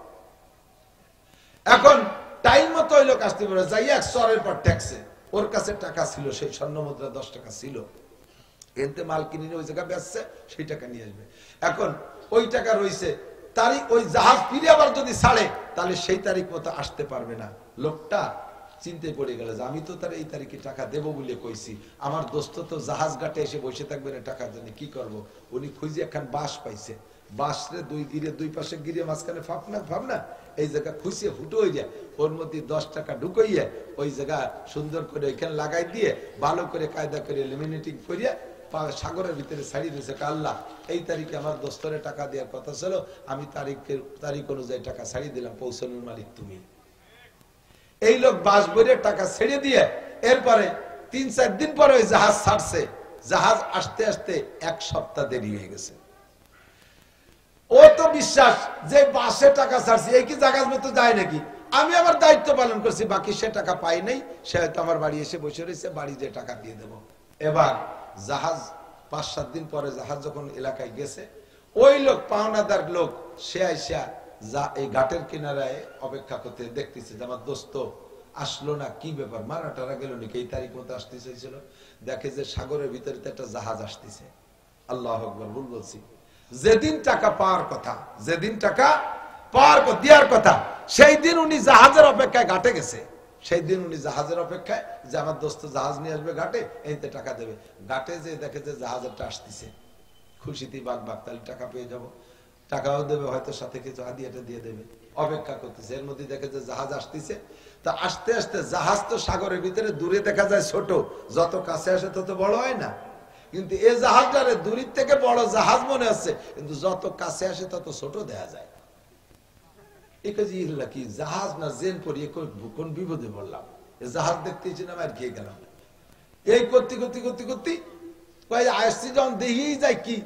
এখন টাইম মতো ওই লোক আসতে পারে, যাই এক চরের পর ট্যাক্সে, ওর কাছে টাকা ছিল, সেই স্বর্ণ মুদ্রা 10 টাকা ছিল, এনতে মাল কিনে নিয়ে ওই জায়গা বেচছে, সেই টাকা নিয়ে আসবে। এখন ওই টাকা রয়েছে, তারিখ ওই জাহাজ ফিরে আবার যদি ছাড়ে তাহলে সেই তারিখ মতো আসতে পারবে না। লোকটা চিন্তে পড়ে গেল যে আমি তো তার এই তারিখে টাকা দেবো বলে কইছি, আমার দোস্ত তো জাহাজ ঘাটে এসে বসে থাকবে না টাকার জন্য, কি করব? উনি খুঁজে একখান বাঁশ পাইছে, বাঁশরে দুই পাশে গিরে মাঝখানে ভাবনা এই জায়গা খুঁজিয়ে ফুটো হয়ে যায়, ওর মধ্যে 10 টাকা ঢুকাইয়া ওই জায়গা সুন্দর করে ওইখানে লাগাই দিয়ে ভালো করে কায়দা করে লেমিনেটিং করিয়া সাগরের ভিতরে ছাড়িয়ে দিয়েছে। আল্লাহ, এই তারিখে আমার দোস্তরে টাকা দেওয়ার কথা ছিল, আমি তারিখ অনুযায়ী টাকা ছাড়িয়ে দিলাম, পৌঁছানোর মালিক তুমি। এই লোক বাস বইরে টাকা ছেড়ে দিয়ে এরপরে 3-4 দিন পরে ওই জাহাজ ছাড়ছে, জাহাজ আসতে আসতে 1 সপ্তাহ দেরি হয়ে গেছে। ও তো বিশ্বাস যে বাসে টাকা ছাড়ছি, এই কি জাহাজ মতো যায় নাকি, আমি আমার দায়িত্ব পালন করছি, বাকি সে টাকা পাই নাই, সে হয়তো আমার বাড়ি এসে বসে রয়েছে, বাড়ি যে টাকা দিয়ে দেবো। এবার জাহাজ 5-7 দিন পরে জাহাজ যখন এলাকায় গেছে, ওই লোক পাওনাদার লোক সে আইসা এই ঘাটের কিনারায় অপেক্ষা করতে দেখতেছে যে আমার দোস্ত আসলো না, কি ব্যাপার, মারা টারা গেল নাকি, এই তারিখ মতো আসতে চাইছিল। দেখে যে সাগরের ভিতরে একটা জাহাজ আসতেছে। আল্লাহু আকবার, ভুল বলছি, যেদিন টাকা পাওয়ার কথা, যেদিন টাকা দেওয়ার কথা, সেই দিন উনি জাহাজের অপেক্ষায় ঘাটে গেছে। সেই দিন উনি জাহাজের অপেক্ষায় যে আমার দোস্ত জাহাজ নিয়ে আসবে ঘাটে, এইতে টাকা দেবে। ঘাটে যে দেখে যে জাহাজেরটা আসতেছে, খুশিতে বাঘ, তাহলে টাকা পেয়ে যাবো, টাকাও দেবে, হয়তো সাথে কিছু হাদিয়াটা দিয়ে দেবে। অপেক্ষা করতেছে, এর মধ্যে দেখে যে জাহাজ আসতেছে। তা আস্তে আস্তে জাহাজ তো সাগরের ভিতরে দূরে দেখা যায় ছোট, যত কাছে আসে তত বড় হয় না, কিন্তু এই জাহাজটারে দূরের থেকে বড় জাহাজ মনে হচ্ছে, কিন্তু যত কাছে আসে তত ছোট দেখা যায়। কি জাহাজ না জেন পড়িয়ে কোন বিপদে পড়লাম, জাহাজ দেখতেছি না আর খেয়ে গেলাম। এই করতে করতে করতে করতে আসছি যখন দেখি যায় কি,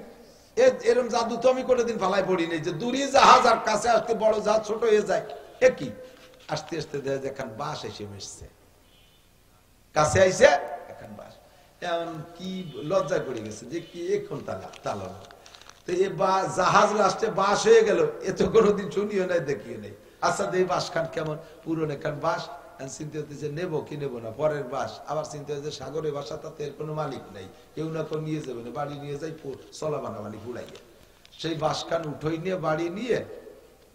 এরকম জাদু তো আমি কোনোদিন ফালাই পড়ি নাই যে দূরে জাহাজ আর কাছে আসতে বড় জাহাজ ছোট হয়ে যায়। একই আস্তে আস্তে দেখা যায় এখন বাস এসে মিশছে, কাছে আইসে এখন বাস। এমন কি লজ্জায় পড়ে গেছে যে কি এখন তালা তো এই জাহাজ লাস্টে বাস হয়ে গেল, এ তো কোনোদিন শুনিও নাই দেখিও নাই। আচ্ছা এই বাস খান কেমন, পুরনো এখান বাস। চিন্তা হতেছে নেবো কি নেবো না, পরের বাস। আবার চিন্তা হচ্ছে সাগরে বাসা, তাতে এর কোনো মালিক নাই, কেউ না কেউ নিয়ে যাবে না, বাড়ি নিয়ে যাই চলা বানাবানি ঘুরাইয়া। সেই বাস খান উঠোই নিয়ে বাড়ি নিয়ে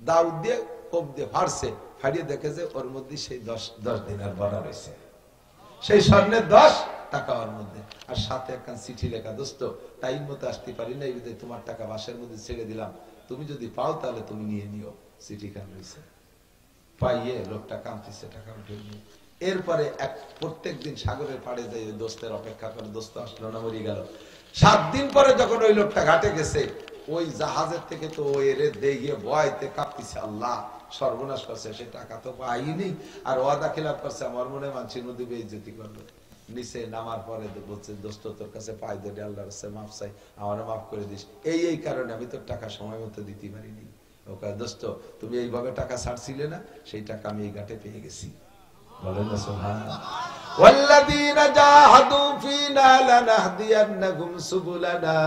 দাউদ দিয়ে কোপ দিয়ে ফাড়ছে, ফাড়িয়ে দেখে যে ওর মধ্যে সেই 10 দিনার ভরা রয়েছে, সেই স্বর্ণের 10 টাকা ওর মধ্যে, আর সাথে একখান চিঠি লেখা, দোস্ত টাইম মতো আসতে পারি না, এই তোমার টাকা বাসের মধ্যে ছেড়ে দিলাম, তুমি যদি পাও তাহলে তুমি নিয়ে নিও। চিঠি খান রয়েছে, পাইয়ে লোকটা কাঁদতেছে, টাকা উঠে নিয়ে। এরপরে প্রত্যেক দিন সাগরের পাড়ে যাই দোস্তের অপেক্ষা করে, দোস্ত আসলো না, মরে গেল। 7 দিন পরে যখন ওই লোকটা ঘাটে গেছে, ওই জাহাজের থেকে তো এরে দিয়ে ভয়তে কাঁপতেছে, আল্লাহ সর্বনাশ করছে, সে টাকা তো পাইনি, আর ওয়াদা খিলাফ করছে, আমার মনে মানুষের মধ্যে বেইজ্জতি করবে। নিচে নামার পরে বলছে, দোস্ত তোর কাছে পাই ধরে আল্লাহর কাছে মাফ চাই, আমার মাফ করে দিস, এই কারণে আমি তোর টাকা সময় মতো দিতে পারিনি। ওকে দোস্ত, তুমি এইভাবে টাকা ছাড়ছিলে না, সেই টাকা আমি এই ঘাটে পেয়ে গেছি। বলেন না সুবহানাল্লাহ। ওয়াল্লাযীনা জাহাদু ফীনা লানাহদিয়ান্নাহুম সুবুলানা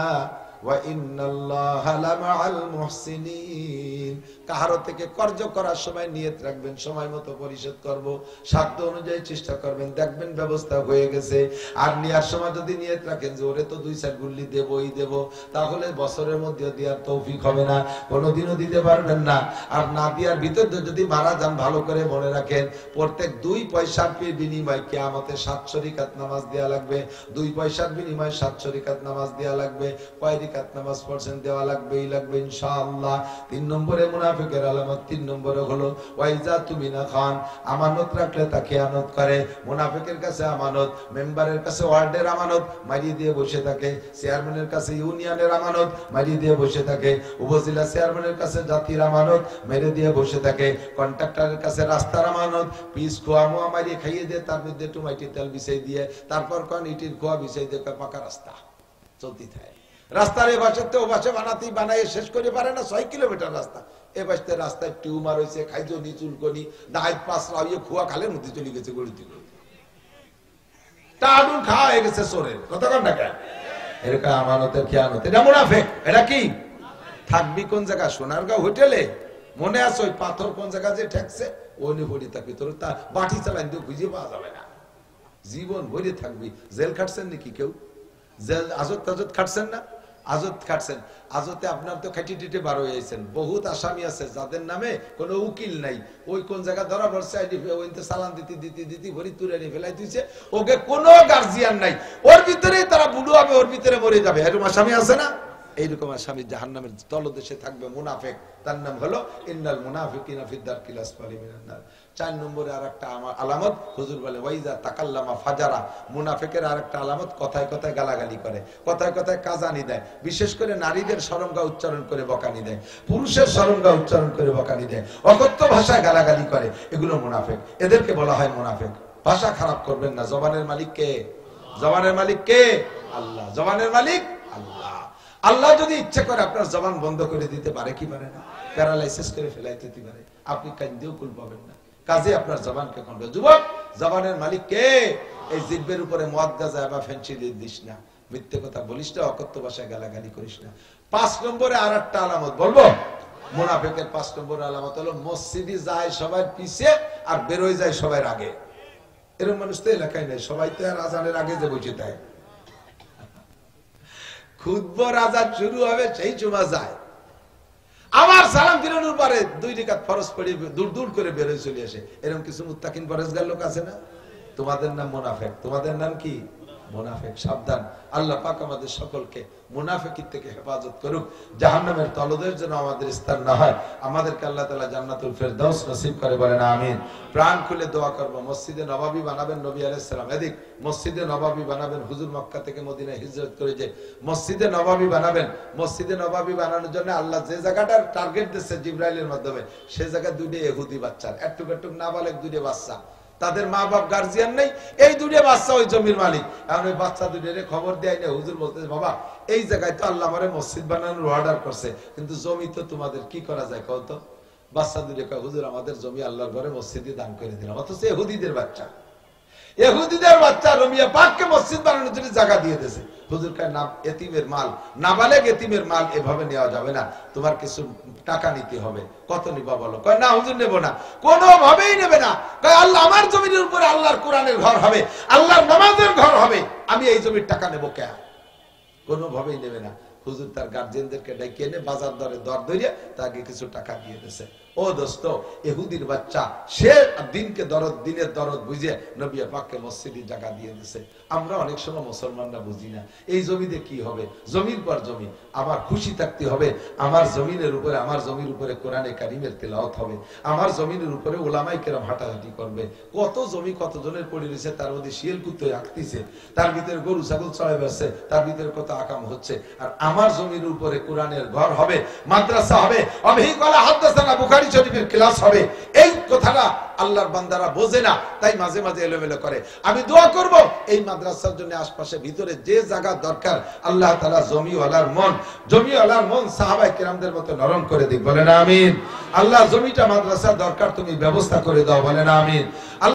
ওয়া ইন্নাল্লাহা লামাআল মুহসিনিন। কাহারো থেকে কর্জ করার সময় নিয়ত রাখবেন সময় মতো পরিশোধ করব, সাধ্য অনুযায়ী চেষ্টা করবেন, দেখবেন ব্যবস্থা হয়ে গেছে। আর নেওয়ার সময় যদি নিয়ত রাখেন যে ওরে তো 2-4 গুল্লি দেবই দেব, তাহলে বছরের মধ্যে দেওয়ার তৌফিক হবে না, কোনোদিনও দিতে পারবেন না। আর না দেওয়ার ভিতর যদি মারা যান, ভালো করে মনে রাখেন, প্রত্যেক 2 পয়সার বিনিময়ে কিয়ামতে 700 রাকাত নামাজ দেওয়া লাগবে। 2 পয়সার বিনিময়ে 700 রাকাত নামাজ দেওয়া লাগবে। কয় রাকাত নামাজ পড়ছেন? দেওয়া লাগবেই লাগবে ইনশাআল্লাহ। 3 নম্বরে মুনাফিকের আলামত, 3 নম্বরে হলো ওয়াইজা তুমিনা খান, আমানত রাখলে তা খেয়ানত করে। মুনাফিকের কাছে আমানত, মেম্বারের কাছে ওয়ার্ডের আমানত মারিয়ে দিয়ে বসে থাকে, চেয়ারম্যানের কাছে ইউনিয়নের আমানত মারিয়ে দিয়ে বসে থাকে, উপজেলা চেয়ারম্যানের কাছে জাতির আমানত মেরে দিয়ে বসে থাকে, কন্ট্রাক্টরের কাছে রাস্তার আমানত পিস খোয়া মোয়া মারিয়ে খাইয়ে দিয়ে তার মধ্যে একটু মাটি তেল বিছাই দিয়ে তারপর কোন ইটির খোয়া বিছাই দিয়ে পাকা রাস্তা চলতে থাকে। রাস্তার এ পাশে ও পাশে বানায় শেষ করে পারে না 6 কিলোমিটার রাস্তা। এ পাশে রাস্তায় টিউমার হয়েছে, খাইজনি চুলকনি দাঁত পাঁচরা হইয়ে খুয়া খালের মধ্যে চলে গেছে গড়িতে গড়িতে, টাডুন খাওয়া হয়ে গেছে চোরের। কতক্ষণ টাকা এরকম আমানতের খেয়ানত, এটা মুনাফিক। এটা কি থাকবি কোন জায়গা? সোনারগাঁও হোটেলে মনে আছে ওই পাথর কোন জায়গা যে ঠেকছে ওনি ভরি থাকবি, তোর তা বাটি চালান দিয়ে খুঁজে পাওয়া যাবে না, জীবন ভরে থাকবি। জেল খাটছেন নাকি কেউ? জেল আজত তাজত খাটছেন না? আজত খাটছেন। আজতে আপনার তো খাটি টিটে বার হয়ে আছেন। বহুত আসামি আছে যাদের নামে কোনো উকিল নাই, ওই কোন জায়গা ধরা পড়ছে চালান দিতে দিতে দিতে ভরি তুলে নিয়ে ফেলাই দিচ্ছে, ওকে কোনো গার্জিয়ান নাই, ওর ভিতরেই তারা বুড়ো হবে, ওর ভিতরে মরে যাবে। এরকম আসামি আছে না? এইরকম আসামি জাহান্নামের তলদেশে থাকবে মুনাফিক। তার নাম হলো ইন্নাল মুনাফিকিনা ফিদ দারকিল আসফালি মিনান নার। 4 নম্বরে আরেকটা আলামত হুজুর বলে ওয়াইজা তাকাল্লামা ফাজারা। মুনাফিকের আরেকটা আলামত কথায় কথায় গালাগালি করে, কথায় কথায় কাজানি দেয়। বিশেষ করে নারীদের শরমগা উচ্চারণ করে বকানি দেয়, পুরুষের শরমগা উচ্চারণ করে বকানি দেয়, অকথ্য ভাষায় গালাগালি করে, এগুলো মুনাফিক। এদেরকে বলা হয় মুনাফিক। ভাষা খারাপ করবেন না। জবানের মালিক কে? জবানের মালিক কে? আল্লাহ। জবানের মালিক আল্লাহ। আল্লাহ যদি ইচ্ছা করে আপনার জবান বন্ধ করে দিতে পারে, কি পারে না? প্যারালাইসিস করে ফেলাইতে পারে, আপনি কান্দিও কুল পাবেন না। কাজে আপনার জবানকে কন্ট্রোল। যুবক, জবানের মালিক কে? এই জিহ্বের উপরে মদ গাঁজা বা ফেন্সি দিস না, মিথ্যে কথা বলিস না, অকথ্য ভাষায় গালাগালি করিস না। 5 নম্বরে আর একটা আলামত বলবো। মুনাফিকের 5 নম্বর আলামত হলো মসজিদে যায় সবার পিছে আর বেরোয় যায় সবার আগে। এরকম মানুষ তো এলাকায় নেই, সবাই তো আর আজানের আগে যে বসে থাকে। খুতবার আজান শুরু হবে সেই সময় যায়, আবার সালাম ফিরানোর পরে 2 রাকাত ফরজ পড়ে দূর দূর করে বেরোয় চলে আসে। এরকম কিছু মুত্তাকিন পরেজগার লোক আছে না? তোমাদের নাম মুনাফিক। তোমাদের নাম কি? মুনাফিক। সাবধান। আল্লাহ পাক আমাদের সকলকে মুনাফিকি থেকে হেফাজত করুক, জাহান্নামের তলদেশ যেন আমাদের স্থান না হয়। আমাদেরকে আল্লাহ তাআলা জান্নাতুল ফেরদাউস নসিব করে, বলেন আমিন। প্রাণ খুলে দোয়া করব। মসজিদে নববী বানাবেন নবী আলাইহিস সালাম, এদিক মসজিদে নববী বানাবেন। হুজুর মক্কা থেকে মদিনায় হিজরত করে যে মসজিদে নববী বানাবেন, মসজিদে নববী বানানোর জন্য আল্লাহ যে জায়গাটার টার্গেট দিয়েছে জিবরাইলের মাধ্যমে, সেই জায়গায় 2টা ইহুদি বাচ্চা, একটু একটু নাবালেগ 2টা বাচ্চা, তাদের মা বাপ গার্জিয়ান নেই, এই 2টা বাচ্চা ওই জমির মালিক। এখন ওই বাচ্চা 2টারে খবর দেয় না। হুজুর বলতেছে, বাবা এই জায়গায় তো আল্লাহ আমারে মসজিদ বানানোর অর্ডার করছে, কিন্তু জমি তো তোমাদের, কি করা যায় কও তো? বাচ্চা 2টা কয়, হুজুর আমাদের জমি আল্লাহর ঘরে মসজিদে দান করে দিলাম। অথচ ইহুদিদের বাচ্চা, ইহুদিদের বাচ্চা রমিয়া পাককে মসজিদ বানানোর জন্য জায়গা দিয়ে দিয়েছে। হুজুর কয়, না, এতিমের মাল, নাবালেগ এতিমের মাল এভাবে নেওয়া যাবে না, তোমার কিছু টাকা নিতে হবে। কত নিবা বলো? কয়, না হুজুর নেব না, কোনোভাবেই নেবে না। কয়, আল্লাহ আমার জমির উপরে আল্লাহর কোরআনের ঘর হবে, আল্লাহর নামাজের ঘর হবে, আমি এই জমির টাকা নেব কেন? কোনোভাবেই নেবে না। হুজুর তার গার্জিয়ানদেরকে ডেকে এনে বাজার দরে দর ধরিয়ে তাকে কিছু টাকা দিয়ে দিয়েছে। ও দোস্ত, ইহুদির বাচ্চা সে দিনকে দরদ, দিনের দরদ বুঝে নবী পাককে মসজিদে জায়গা দিয়ে দিয়েছে। আমরা অনেক সময় মুসলমানরা বুঝি না, এই জমিতে কি হবে? জমির পর জমি। আমার খুশি থাকতে হবে, আমার জমিনের উপরে, আমার জমির উপরে কোরআনে কারিমের তেলাওয়াত হবে, আমার জমিনের উপরে ওলামায়ে কেরাম হাঁটাহাঁটি করবে। কত জমি কত জনের পড়ে রয়েছে, তার মধ্যে শিয়াল কুত্তে আঁকতেছে, তার ভিতরে গরু ছাগল চড়াই বেড়াচ্ছে, তার ভিতরে কত আকাম হচ্ছে। আর আমার জমির উপরে কোরআনের ঘর হবে, মাদ্রাসা হবে, অবিকলা হাদাসানা বুখারী শরীফের ক্লাস হবে। এই কথাটা আল্লাহর বান্দারা বোঝে না, তাই মাঝে মাঝে এলোমেলো করে। আমি দোয়া করব এই মাদ্রাসার জন্য আশপাশে ভিতরে যে জায়গা দরকার, আল্লাহ তাআলা জমিওয়ালার মন সাহাবায়ে কেরামদের মতো নরম করে দিক, বলেন আমিন। আল্লাহ জমিটা মাদ্রাসা দরকার, তুমি ব্যবস্থা করে দাও, বলেন আমিন।